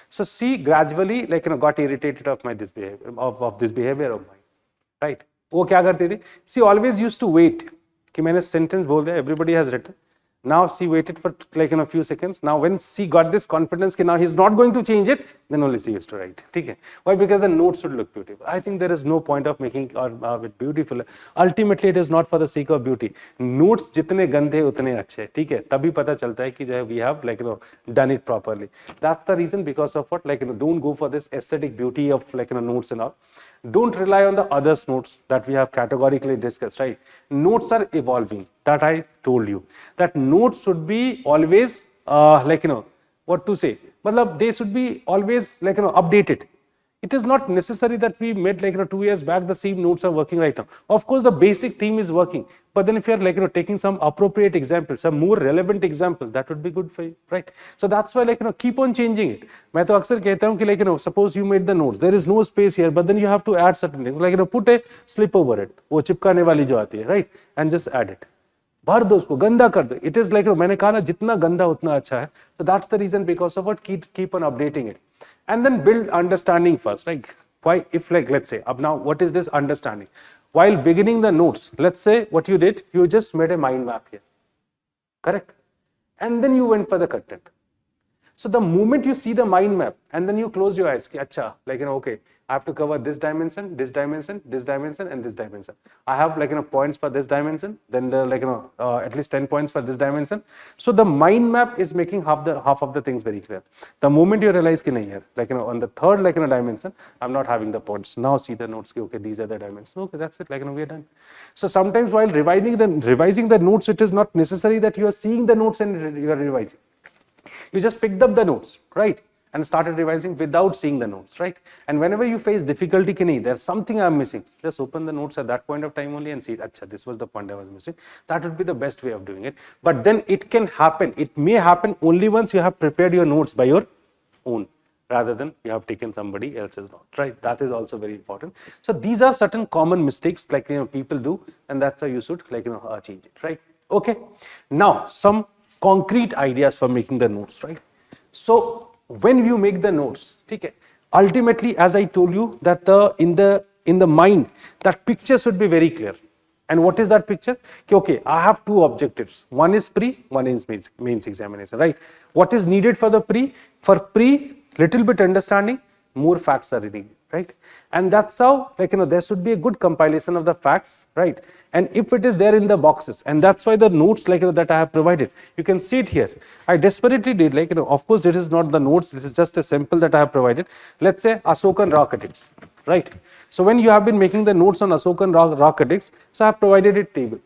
So she gradually got irritated of this behavior of mine, right? वो क्या करती थी? She always used to wait कि मैंने sentence बोल दिया, everybody has written. Now she waited for a few seconds. Now when she got this confidence, now he's not going to change it, then only she used to write. Okay? Why? Because the notes should look beautiful. I think there is no point of making it beautiful. Ultimately, it is not for the sake of beauty. Notes जितने गंदे उतने अच्छे, ठीक है? तभी पता चलता है कि we have done it properly. That's the reason, because of what, don't go for this aesthetic beauty of notes and all. Don't rely on the others' notes that we have categorically discussed, right? Notes are evolving. That I told you. That notes should be always, what to say? Matlab, they should be always, updated. It is not necessary that we made 2 years back the same notes are working right now. Of course, the basic theme is working. But then if you are taking some appropriate examples, some more relevant examples, that would be good for you, right? So that's why keep on changing it. मैं तो अक्सर कहता हूँ कि suppose you made the notes, there is no space here, but then you have to add certain things, put a slip over it, वो चिपकाने वाली जो आती है, right? And just add it. भर दो उसको, गंदा कर दो. It is मैंने कहा ना, जितना गंदा उतना अच्छा है. So that's the reason, because of what, keep on updating it. And then build understanding first. Why, if let's say, now what is this understanding? While beginning the notes, let's say what you did, you just made a mind map here. Correct? And then you went for the content. So the moment you see the mind map and then you close your eyes, acha, like, okay, I have to cover this dimension, this dimension, this dimension, and this dimension. I have, like, points for this dimension, then the, like, at least 10 points for this dimension. So the mind map is making half of the things very clear. The moment you realize ki nahi hai, like, on the third, like, dimension, I'm not having the points. Now see the notes, okay, these are the dimensions. Okay, that's it, like, we are done. So sometimes while revising the notes, it is not necessary that you are seeing the notes and you are revising. You just picked up the notes, right? And started revising without seeing the notes, right? And whenever you face difficulty, there's something I'm missing, just open the notes at that point of time only and see, acha, this was the point I was missing. That would be the best way of doing it. But then it can happen, it may happen only once you have prepared your notes by your own, rather than you have taken somebody else's note, right? That is also very important. So these are certain common mistakes, like, people do, and that's how you should, like, change it, right? Okay. Now some concrete ideas for making the notes, right? So when you make the notes, okay, ultimately, as I told you, that in the mind, that picture should be very clear. And what is that picture? Okay, I have two objectives. One is pre, one is mains examination, right? What is needed for the pre? For pre, little bit understanding, more facts are needed, right? And that's how, like, there should be a good compilation of the facts, right? And if it is there in the boxes, and that's why the notes, like, that I have provided, you can see it here. I desperately did, like, of course, this is not the notes, this is just a sample that I have provided. Let's say Ashokan rock cuttings, right? So when you have been making the notes on Ashokan rock cuttings, so I have provided a table.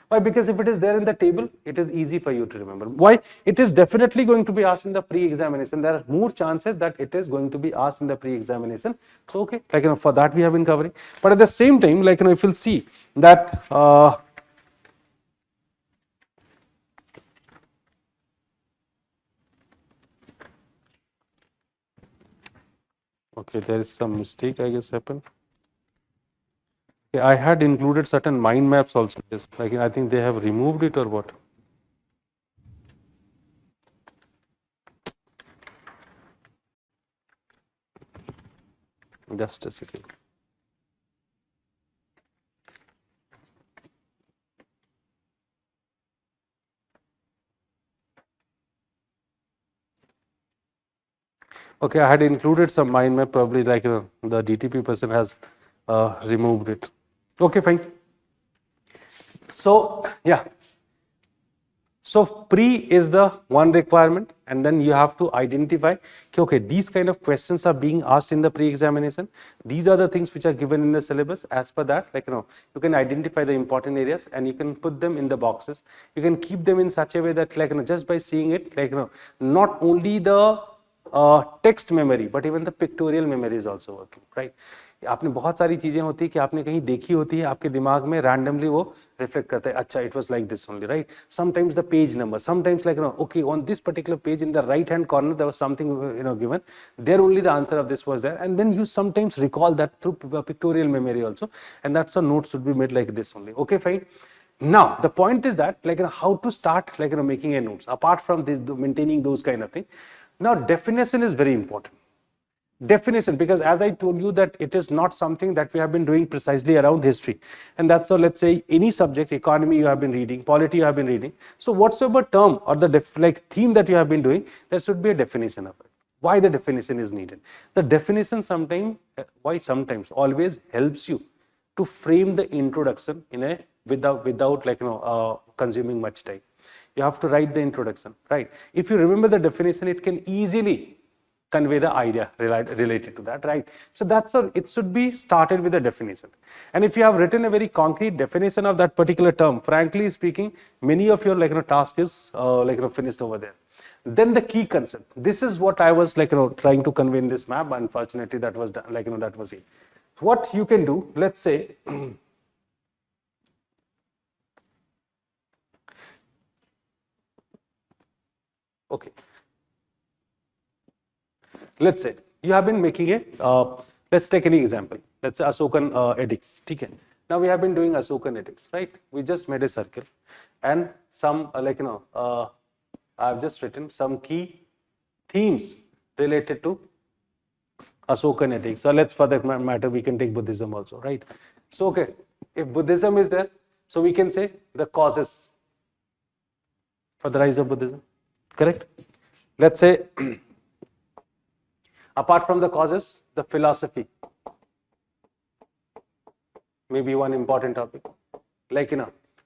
Why? Because if it is there in the table, it is easy for you to remember. Why? It is definitely going to be asked in the pre-examination. There are more chances that it is going to be asked in the pre-examination. So, okay, like, for that we have been covering. But at the same time, like, if you'll see that okay, there is some mistake, I guess, happened. I had included certain mind maps also. Yes, like, I think they have removed it or what? Just a second. Okay, I had included some mind map, probably, like, the DTP person has removed it. Okay, fine. So, yeah. So pre is the one requirement, and then you have to identify, okay, these kind of questions are being asked in the pre-examination. These are the things which are given in the syllabus. As per that, like, you can identify the important areas and you can put them in the boxes. You can keep them in such a way that, like, just by seeing it, like, not only the text memory, but even the pictorial memory is also working, right? आपने बहुत सारी चीजें होती है कि आपने कहीं देखी होती है, आपके दिमाग में रैंडमली वो रिफ्लेक्ट करता है, अच्छा, it was like this only, right? Sometimes the page number, sometimes, like, okay, on this particular page in the right hand corner there was something, given there, only the answer of this was there, and then you sometimes recall that through pictorial memory also, and that's a note should be made like this only. Okay, fine. Now the point is that, like, how to start, like, making a notes apart from this, maintaining those kind of thing. Now definition is very important. Definition, because as I told you that it is not something that we have been doing precisely around history, and that's so, let's say, any subject, economy you have been reading, polity you have been reading, so whatsoever term or the theme that you have been doing, there should be a definition of it. Why the definition is needed? The definition sometimes always helps you to frame the introduction in a without like, consuming much time. You have to write the introduction, right? If you remember the definition, it can easily convey the idea related to that, right? So that's all. It should be started with a definition. And if you have written a very concrete definition of that particular term, frankly speaking, many of your, like, task is finished over there. Then the key concept. This is what I was, like, trying to convey in this map. Unfortunately, that was done, like, that was it. What you can do, let's say, okay. Let's say you have been making a, let's take any example. Let's say Ashokan edicts. Okay. Now we have been doing Ashokan edicts, right? We just made a circle and some, I've just written some key themes related to Ashokan edicts. So let's, for that matter, we can take Buddhism also, right? So, okay, if Buddhism is there, so we can say the causes for the rise of Buddhism, correct? let's say, apart from the causes, the philosophy may be one important topic. Like,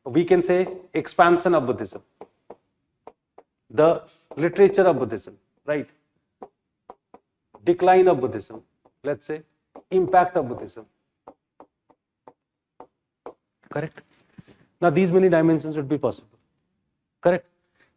we can say expansion of Buddhism, the literature of Buddhism, right? Decline of Buddhism, let's say impact of Buddhism. Correct? Now these many dimensions would be possible. Correct?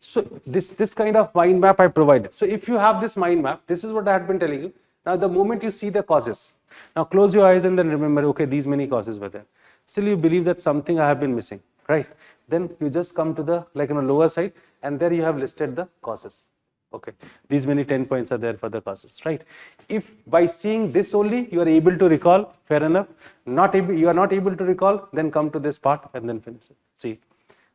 So this kind of mind map I provided. So if you have this mind map, this is what I had been telling you. Now the moment you see the causes, now close your eyes and then remember, okay, these many causes were there. Still you believe that something I have been missing, right? Then you just come to the lower side, and there you have listed the causes. Okay, these many 10 points are there for the causes, right? If by seeing this only you are able to recall, fair enough. You are not able to recall, then come to this part and then finish it. See,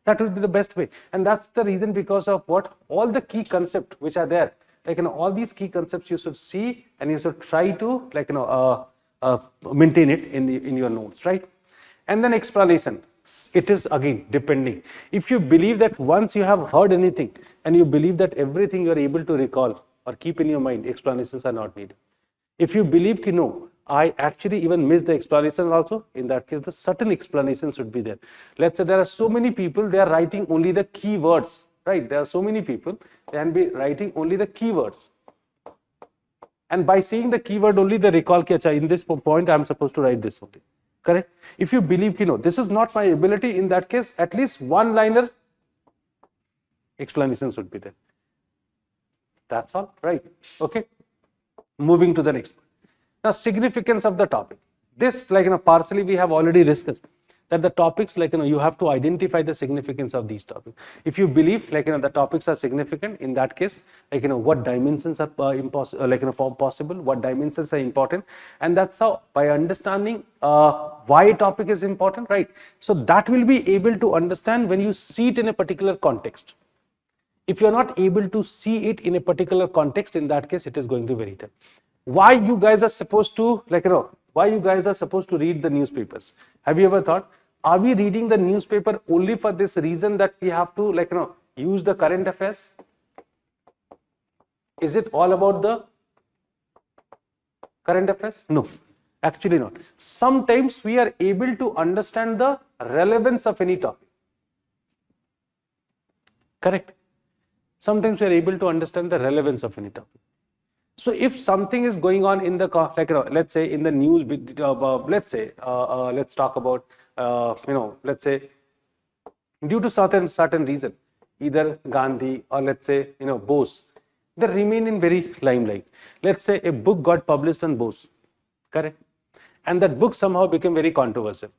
that would be the best way, and that's the reason, because of what, all the key concepts which are there, all these key concepts you should see, and you should try to maintain it in your notes, right? And then explanation. It is again depending. If you believe that once you have heard anything and you believe that everything you are able to recall or keep in your mind, explanations are not needed. If you believe, no, I actually even missed the explanation also, in that case the certain explanations should be there. Let's say there are so many people, they are writing only the keywords, right? There are so many people, they can be writing only the keywords. And by seeing the keyword only, they recall, in this point I am supposed to write this only. Correct? If you believe, this is not my ability, in that case, at least one-liner explanation should be there. That's all, right? Okay. Moving to the next one. Now, significance of the topic. This, partially we have already discussed that the topics, you have to identify the significance of these topics. If you believe, the topics are significant, in that case, what dimensions are possible, what dimensions are important, and that's how, by understanding why a topic is important, right? So that will be able to understand when you see it in a particular context. If you're not able to see it in a particular context, in that case, it is going to be very tough. Why you guys are supposed to, why you guys are supposed to read the newspapers? Have you ever thought, are we reading the newspaper only for this reason that we have to, use the current affairs? Is it all about the current affairs? No, actually not. Sometimes we are able to understand the relevance of any topic. Correct? Sometimes we are able to understand the relevance of any topic. So if something is going on in the, let's say in the news, let's talk about, let's say due to certain reason, either Gandhi or let's say, Bose, they remain in very limelight. Let's say a book got published on Bose, correct? And that book somehow became very controversial.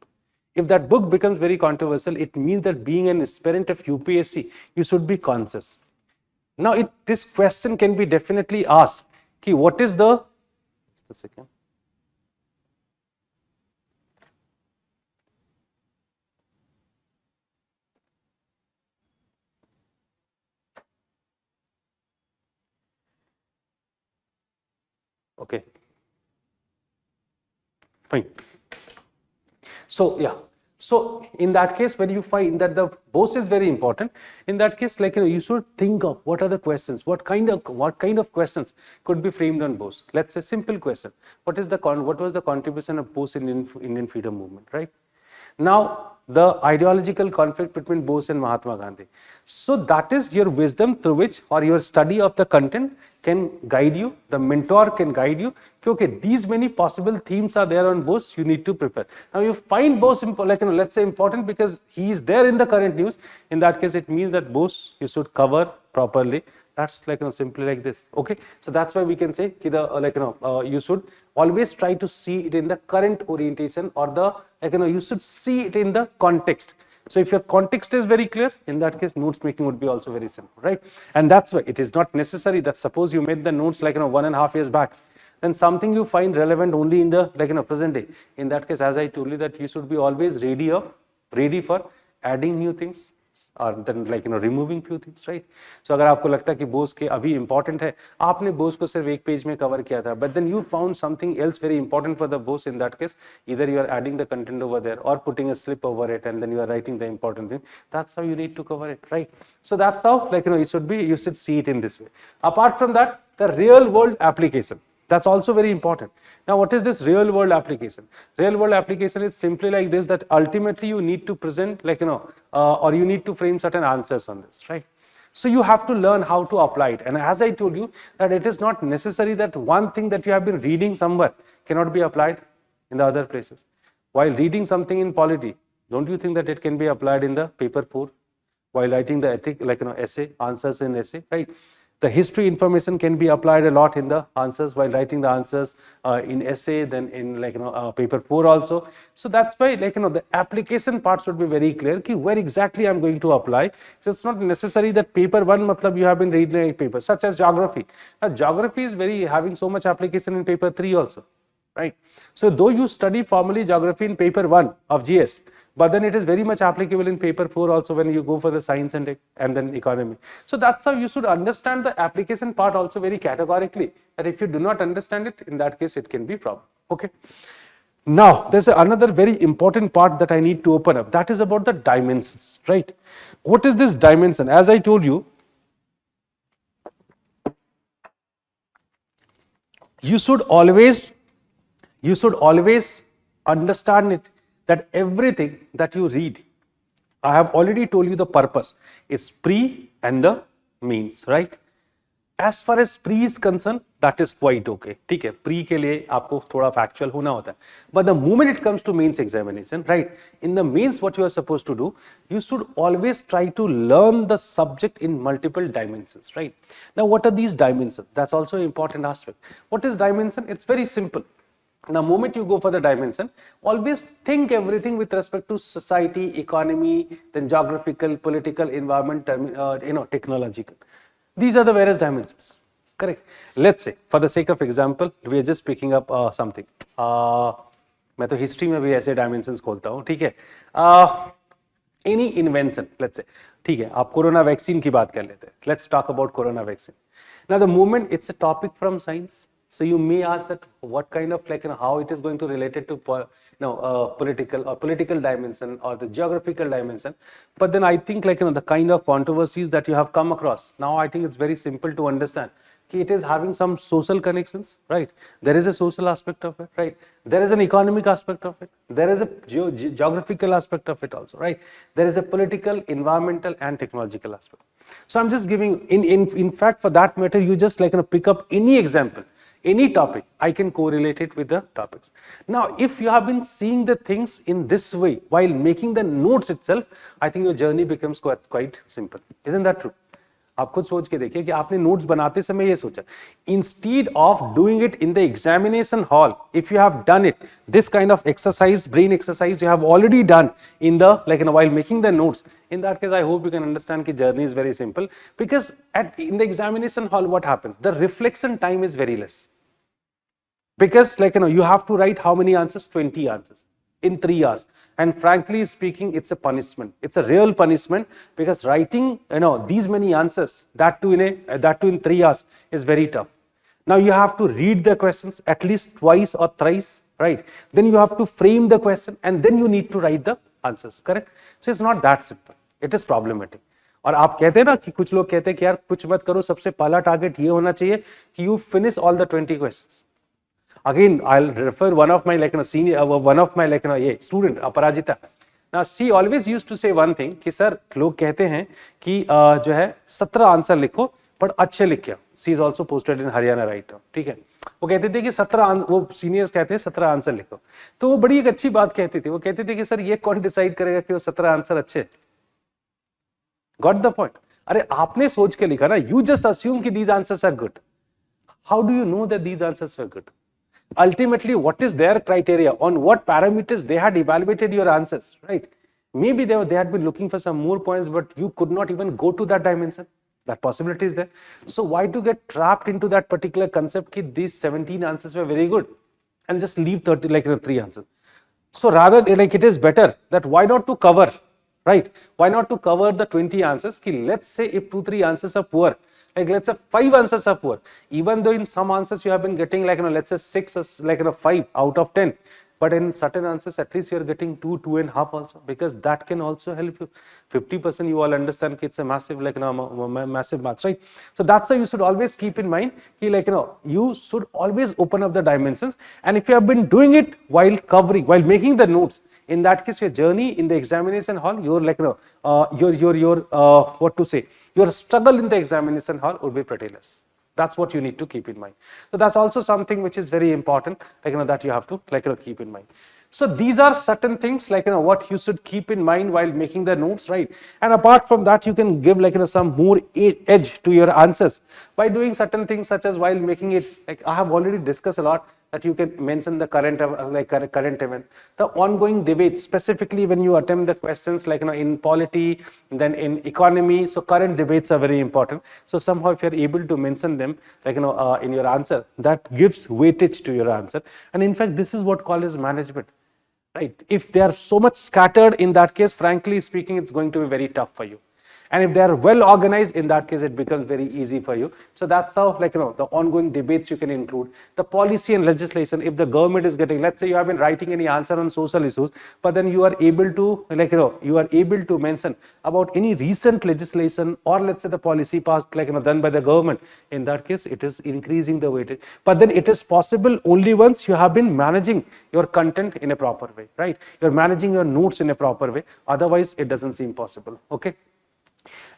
If that book becomes very controversial, it means that being an aspirant of UPSC, you should be conscious. Now, this question can be definitely asked. What is the, just a second. Okay. Fine. So, yeah. So, in that case, when you find that the Bose is very important, in that case, you should think of what are the questions, what kind of questions could be framed on Bose. Let's say simple question: what was the contribution of Bose in Indian freedom movement, right? Now, the ideological conflict between Bose and Mahatma Gandhi. So that is your wisdom through which, or your study of the content can guide you, the mentor can guide you. Okay, these many possible themes are there on Bose, you need to prepare. Now you find Bose, let's say important because he is there in the current news. In that case, it means that Bose you should cover properly. That's simply like this. Okay, so that's why we can say you should always try to see it in the current orientation, or the you should see it in the context. So if your context is very clear, in that case, notes making would be also very simple, right? And that's why it is not necessary that suppose you made the notes 1.5 years back, then something you find relevant only in the present day. In that case, as I told you, that you should be always ready for adding new things, or then like removing few things, right? So अगर आपको लगता है कि बोस के अभी important है, आपने बोस को सिर्फ एक पेज में कवर किया था, but then you found something else very important for the boss. In that case, either you are adding the content over there or putting a slip over it, and then you are writing the important thing. That's how you need to cover it, right? So that's how like it should be. You should see it in this way. Apart from that, the real world application. That's also very important. Now, what is this real world application? Real world application is simply like this, that ultimately you need to present like, or you need to frame certain answers on this, right? So you have to learn how to apply it. And as I told you, that it is not necessary that one thing that you have been reading somewhere cannot be applied in the other places. While reading something in polity, don't you think that it can be applied in the paper 4? While writing the ethic, like, essay, answers in essay, right? The history information can be applied a lot in the answers while writing the answers in essay, then in like paper 4 also. So that's why like the application part should be very clear ki where exactly I'm going to apply. So it's not necessary that paper 1 matlab you have been reading a paper such as geography. Now geography is very having so much application in paper 3 also, right? So though you study formally geography in paper 1 of GS, but then it is very much applicable in paper 4 also when you go for the science and then economy. So that's how you should understand the application part also very categorically, that if you do not understand it, in that case it can be problem. Okay. Now there's another very important part that I need to open up, that is about the dimensions, right? What is this dimension? As I told you, you should always understand it, that everything that you read, I have already told you the purpose is pre and the means, right? As far as pre is concerned, that is quite okay. ठीक है, pre के लिए आपको थोड़ा factual होना होता है. But the moment it comes to mains examination, right? In the mains, what you are supposed to do, you should always try to learn the subject in multiple dimensions, right? Now, what are these dimensions? That's also an important aspect. What is dimension? It's very simple. The moment you go for the dimension, always think everything with respect to society, economy, then geographical, political, environment, technological. These are the various dimensions. Correct. Let's say, for the sake of example, we are just picking up something. मैं तो history में भी ऐसे dimensions खोलता हूँ, ठीक है? Any invention, let's say, ठीक है? आप कोरोना वैक्सीन की बात कर लेते हैं. Let's talk about corona vaccine. Now, the moment it's a topic from science, so you may ask that what kind of like how it is going to relate it to political dimension or the geographical dimension. But then I think like the kind of controversies that you have come across, now I think it's very simple to understand. It is having some social connections, right? There is a social aspect of it, right? There is an economic aspect of it. There is a geographical aspect of it also, right? There is a political, environmental, and technological aspect. So I'm just giving, in fact, for that matter, you just like pick up any example, any topic, I can correlate it with the topics. Now, if you have been seeing the things in this way while making the notes itself, I think your journey becomes quite simple. Isn't that true? आप खुद सोच के देखिए कि आपने notes बनाते समय ये सोचा, instead of doing it in the examination hall, if you have done it, this kind of exercise, brain exercise, you have already done in the while making the notes. In that case, I hope you can understand that journey is very simple, because in the examination hall, what happens? The reflection time is very less, because you have to write how many answers? 20 answers in 3 hours. And frankly speaking, it's a punishment. It's a real punishment, because writing these many answers, that too in 3 hours, is very tough. Now you have to read the questions at least twice or thrice, right? Then you have to frame the question, and then you need to write the answers, correct? So it's not that simple. It is problematic. और आप कहते हैं ना कि कुछ लोग कहते हैं कि यार कुछ मत करो, सबसे पहला टारगेट ये होना चाहिए कि you finish all the 20 questions. Again, I'll refer one of my student, Aparajita. Now, she always used to say one thing कि सर लोग कहते हैं कि जो है 17 आंसर लिखो पर अच्छे लिखिए. She is also posted in Haryana right now. ठीक है, वो कहते थे कि 17 वो सीनियर्स कहते हैं 17 आंसर लिखो. तो वो बड़ी एक अच्छी बात कहती थी. वो कहते थे कि सर ये कौन डिसाइड करेगा कि वो 17 आंसर अच्छे. Got the point? अरे आपने सोच के लिखा ना. You just assume कि these answers are good. How do you know that these answers were good? Ultimately, what is their criteria? On what parameters they had evaluated your answers, right? Maybe they had been looking for some more points, but you could not even go to that dimension. That possibility is there. So why to get trapped into that particular concept that these 17 answers were very good and just leave 30 3 answers? So rather, it is better that why not to cover, right? Why not to cover the 20 answers? Let's say if 2-3 answers are poor, like let's say 5 answers are poor, even though in some answers you have been getting like, let's say 6 or like 5 out of 10, but in certain answers at least you are getting 2, 2.5 also, because that can also help you. 50% you all understand it's a massive like massive marks, right? So that's why you should always keep in mind like you should always open up the dimensions, and if you have been doing it while covering, while making the notes, in that case your journey in the examination hall, your like your what to say, your struggle in the examination hall would be pretty less. That's what you need to keep in mind. So that's also something which is very important, like that you have to like keep in mind. So these are certain things like what you should keep in mind while making the notes, right? And apart from that, you can give like some more edge to your answers by doing certain things, such as while making it, like I have already discussed a lot, that you can mention the current current event, the ongoing debate, specifically when you attempt the questions like in polity, then in economy. So current debates are very important. So somehow if you are able to mention them like in your answer, that gives weightage to your answer. And in fact, this is what called as management, right? If they are so much scattered, in that case, frankly speaking, it's going to be very tough for you. And if they are well organized, in that case, it becomes very easy for you. So that's how, like, the ongoing debates you can include. The policy and legislation, if the government is getting, let's say you have been writing any answer on social issues, but then you are able to, like, you are able to mention about any recent legislation, or let's say the policy passed, like, done by the government. In that case, it is increasing the weightage. But then it is possible only once you have been managing your content in a proper way, right? You're managing your notes in a proper way. Otherwise, it doesn't seem possible. Okay.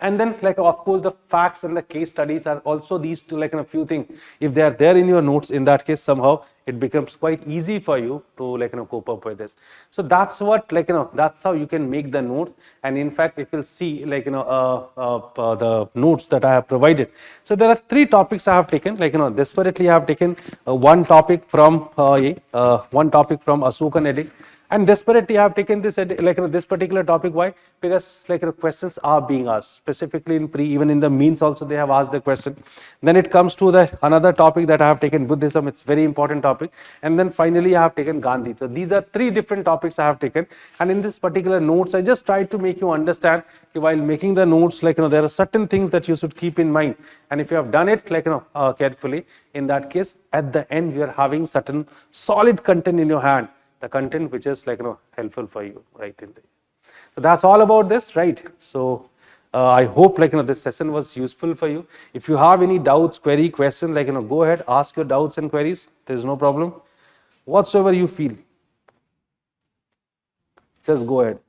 And then, like, of course, the facts and the case studies are also these two, like, a few things. If they are there in your notes, in that case, somehow it becomes quite easy for you to, like, cope up with this. So that's what, like, that's how you can make the notes. And in fact, if you'll see, like, the notes that I have provided. So there are 3 topics I have taken. Like, desperately I have taken one topic from Ashok and Eddie. And desperately I have taken this, like, this particular topic. Why? Because, like, questions are being asked, specifically in even in the means also they have asked the question. Then it comes to the another topic that I have taken, Buddhism. It's very important topic. And then finally I have taken Gandhi. So these are 3 different topics I have taken. And in this particular notes, I just tried to make you understand while making the notes, like, there are certain things that you should keep in mind. And if you have done it, like, carefully, in that case, at the end, you are having certain solid content in your hand. The content which is, like, helpful for you, right? So that's all about this, right? So I hope, like, this session was useful for you. If you have any doubts, query, question, like, go ahead, ask your doubts and queries. There is no problem. Whatsoever you feel, just go ahead.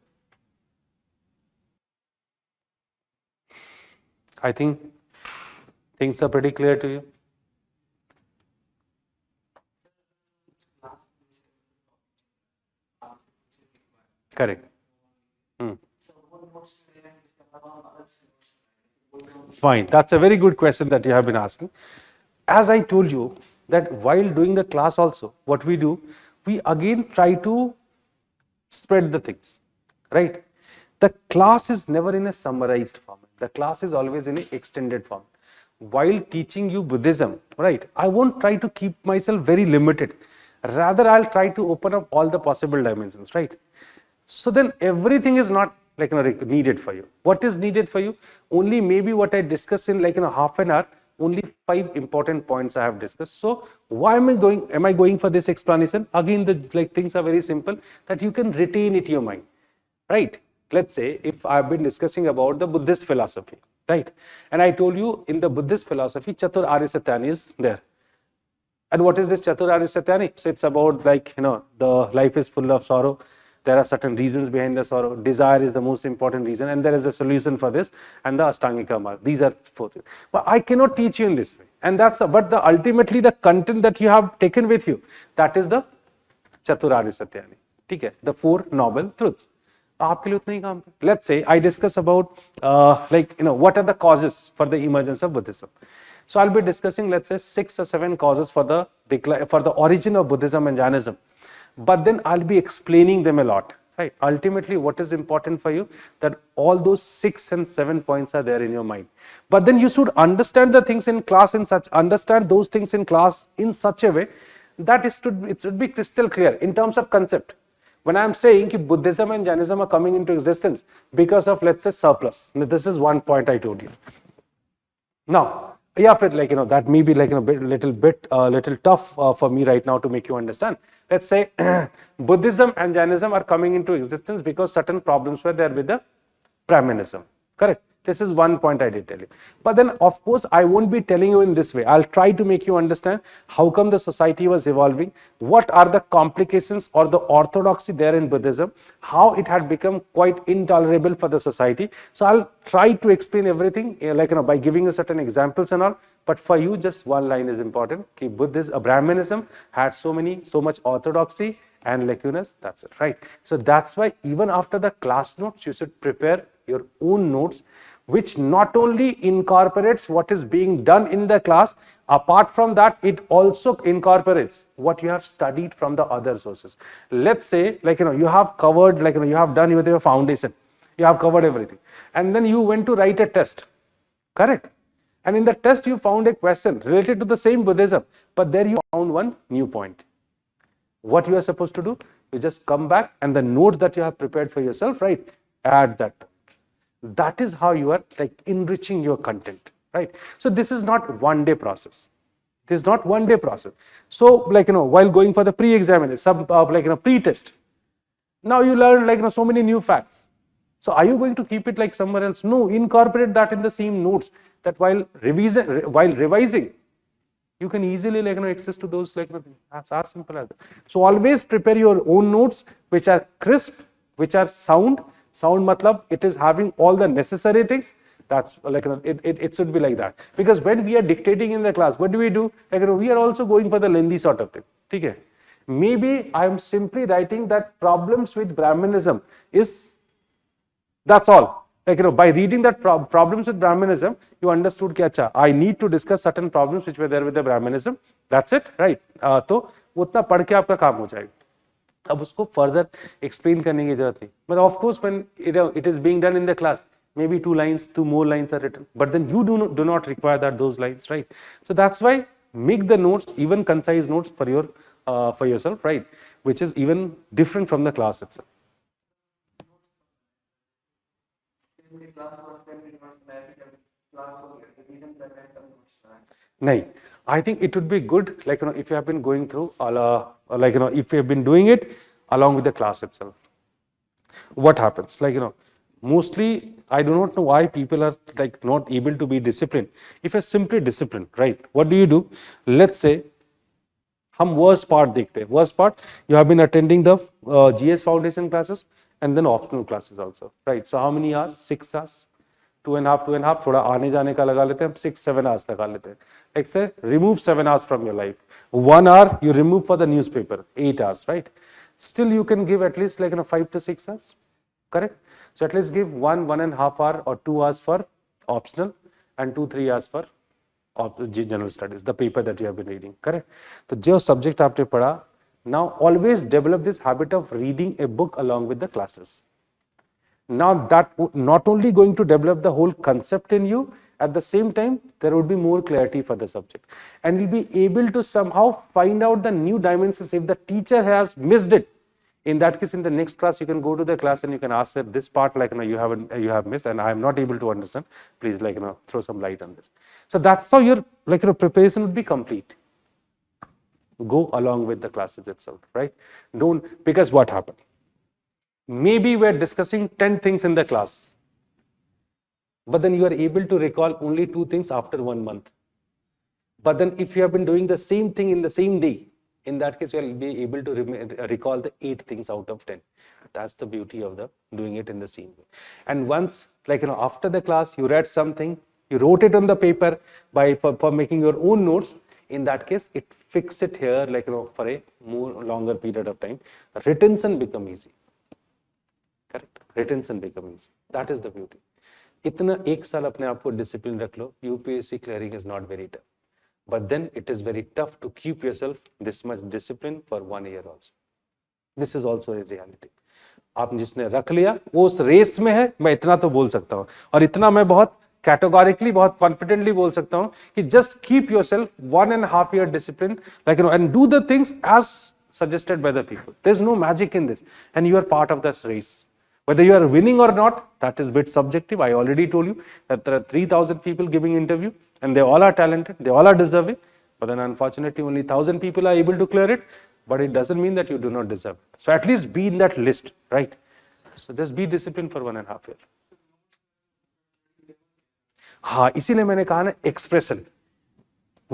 I think things are pretty clear to you. Correct. Fine. That's a very good question that you have been asking. As I told you, that while doing the class also, what we do, we again try to spread the things, right? The class is never in a summarized form. The class is always in an extended form. While teaching you Buddhism, right, I won't try to keep myself very limited. Rather, I'll try to open up all the possible dimensions, right? So then everything is not, like, needed for you. What is needed for you? Only maybe what I discuss in, like, half an hour, only 5 important points I have discussed. So why am I going for this explanation? Again, the, like, things are very simple, that you can retain it in your mind, right? Let's say if I've been discussing about the Buddhist philosophy, right? And I told you in the Buddhist philosophy, Chatur Arya Satyani is there. And what is this Chatur Arya Satyani? So it's about, like, the life is full of sorrow. There are certain reasons behind the sorrow. Desire is the most important reason, and there is a solution for this, and the Ashtangika Marg. These are 4 things. But I cannot teach you in this way. And but ultimately the content that you have taken with you, that is the Chatur Arya Satyani. Okay? The 4 noble truths. Let's say I discuss about, like, what are the causes for the emergence of Buddhism. So I'll be discussing, let's say, 6 or 7 causes for the origin of Buddhism and Jainism. But then I'll be explaining them a lot, right? Ultimately, what is important for you, that all those 6 and 7 points are there in your mind. But then you should understand the things in class understand those things in class in such a way that it should be crystal clear in terms of concept. When I'm saying that Buddhism and Jainism are coming into existence because of, let's say, surplus. Now, this is one point I told you. Now, yeah, but like, that may be like a little tough for me right now to make you understand. Let's say Buddhism and Jainism are coming into existence because certain problems were there with the Brahmanism. Correct. This is one point I did tell you. But then, of course, I won't be telling you in this way. I'll try to make you understand how come the society was evolving, what are the complications or the orthodoxy there in Buddhism, how it had become quite intolerable for the society. So I'll try to explain everything by giving you certain examples and all. But for you, just one line is important. Brahmanism had so much orthodoxy and lacunas. That's it, right? So that's why even after the class notes, you should prepare your own notes, which not only incorporates what is being done in the class, apart from that, it also incorporates what you have studied from the other sources. Let's say, you have covered, you have done with your foundation, you have covered everything, and then you went to write a test, correct? And in the test, you found a question related to the same Buddhism, but there you found one new point. What you are supposed to do? You just come back and the notes that you have prepared for yourself, right? Add that. That is how you are enriching your content, right? So this is not one day process. This is not one day process. So while going for the pre-examination, pre-test, now you learn so many new facts. So are you going to keep it somewhere else? No, incorporate that in the same notes, that while revising, you can easily access to those that's as simple as that. So always prepare your own notes which are crisp, which are sound. Sound matlab it is having all the necessary things. That's it should be like that. Because when we are dictating in the class, what do? We are also going for the lengthy sort of thing. Okay? Maybe I am simply writing that problems with Brahmanism is, that's all. By reading that problems with Brahmanism, you understood that I need to discuss certain problems which were there with the Brahmanism. That's it, right? तो उतना पढ़ के आपका काम हो जाएगा. अब उसको further explain करने की जरूरत नहीं. But of course, when it is being done in the class, maybe two more lines are written. But then you do not require those lines, right? So that's why make the notes, even concise notes for yourself, right? Which is even different from the class itself. No, I think it would be good, if you have been going through, if you have been doing it along with the class itself. What happens? Mostly, I do not know why people are not able to be disciplined. If you're simply disciplined, right? What do? Let's say, हम worst part देखते हैं. Worst part, you have been attending the GS Foundation classes and then optional classes also, right? So how many hours? 6 hours. 2.5. थोड़ा आने जाने का लगा लेते हैं. 6-7 hours लगा लेते हैं. Like say, remove 7 hours from your life. 1 hour you remove for the newspaper. 8 hours, right? Still you can give at least 5 to 6 hours. Correct? So at least give 1.5 hour or 2 hours for optional and 2-3 hours for general studies, the paper that you have been reading. Correct? So जो subject आपने पढ़ा, now always develop this habit of reading a book along with the classes. Now that not only going to develop the whole concept in you, at the same time there would be more clarity for the subject, and you'll be able to somehow find out the new dimensions. If the teacher has missed it, in that case, in the next class, you can go to the class and you can ask her, this part you have missed and I am not able to understand. Please throw some light on this. So that's how your preparation would be complete. Go along with the classes itself, right? Because what happened? Maybe we're discussing 10 things in the class, but then you are able to recall only 2 things after 1 month. But then if you have been doing the same thing in the same day, in that case, you will be able to recall the 8 things out of 10. That's the beauty of doing it in the same way. And once, after the class, you read something, you wrote it on the paper for making your own notes. In that case, it fix it here, for a more longer period of time. Retention become easy. Correct? Retention become easy. That is the beauty. इतना 1 साल अपने आप को discipline रख लो. UPSC clearing is not very tough. But then it is very tough to keep yourself this much discipline for 1 year also. This is also a reality. आप जिसने रख लिया वो उस रेस में है, मैं इतना तो बोल सकता हूँ, और इतना मैं बहुत categorically, बहुत confidently बोल सकता हूँ कि just keep yourself 1.5 year discipline, and do the things as suggested by the people. There's no magic in this, and you are part of this race. Whether you are winning or not, that is a bit subjective. I already told you that there are 3,000 people giving interview, and they all are talented, they all are deserving, but then unfortunately only 1,000 people are able to clear it, but it doesn't mean that you do not deserve it. So at least be in that list, right? So just be disciplined for 1.5 years. हाँ, इसीलिए मैंने कहा ना expression.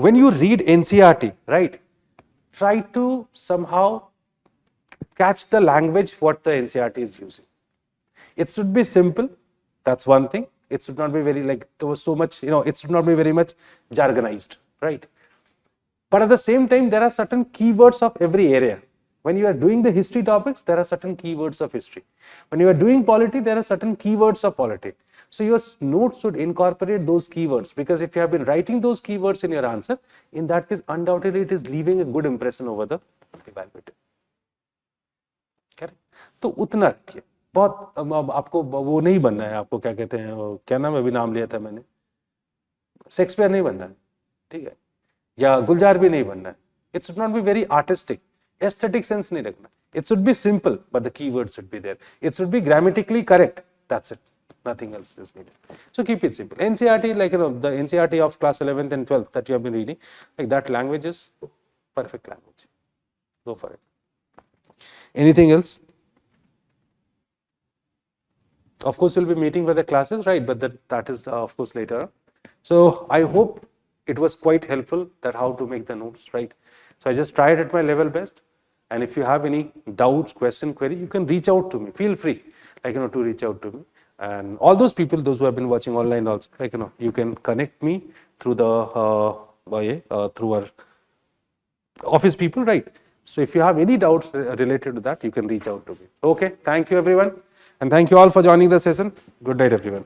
When you read NCERT, right, try to somehow catch the language what the NCERT is using. It should be simple, that's one thing. It should not be very there was so much, it should not be very much jargonized, right? But at the same time, there are certain keywords of every area. When you are doing the history topics, there are certain keywords of history. When you are doing polity, there are certain keywords of polity. So your notes should incorporate those keywords, because if you have been writing those keywords in your answer, in that case, undoubtedly it is leaving a good impression over the evaluator. Correct? तो उतना रखिए. बहुत आपको वो नहीं बनना है, आपको क्या कहते हैं, क्या नाम अभी नाम लिया था मैंने, शेक्सपियर नहीं बनना है, ठीक है, या गुलजार भी नहीं बनना है. It should not be very artistic, aesthetic sense नहीं रखना. It should be simple, but the keywords should be there. It should be grammatically correct. That's it. Nothing else is needed. So keep it simple. NCERT, the NCERT of class 11th and 12th that you have been reading, that language is perfect language. Go for it. Anything else? Of course, you'll be meeting with the classes, right? But that is, of course, later. So I hope it was quite helpful that how to make the notes, right? So I just tried at my level best. And if you have any doubts, question, query, you can reach out to me. Feel free, to reach out to me. And all those people, those who have been watching online also, you can connect me through the through our office people, right? So if you have any doubts related to that, you can reach out to me. Okay, thank you everyone. And thank you all for joining the session. Good night, everyone.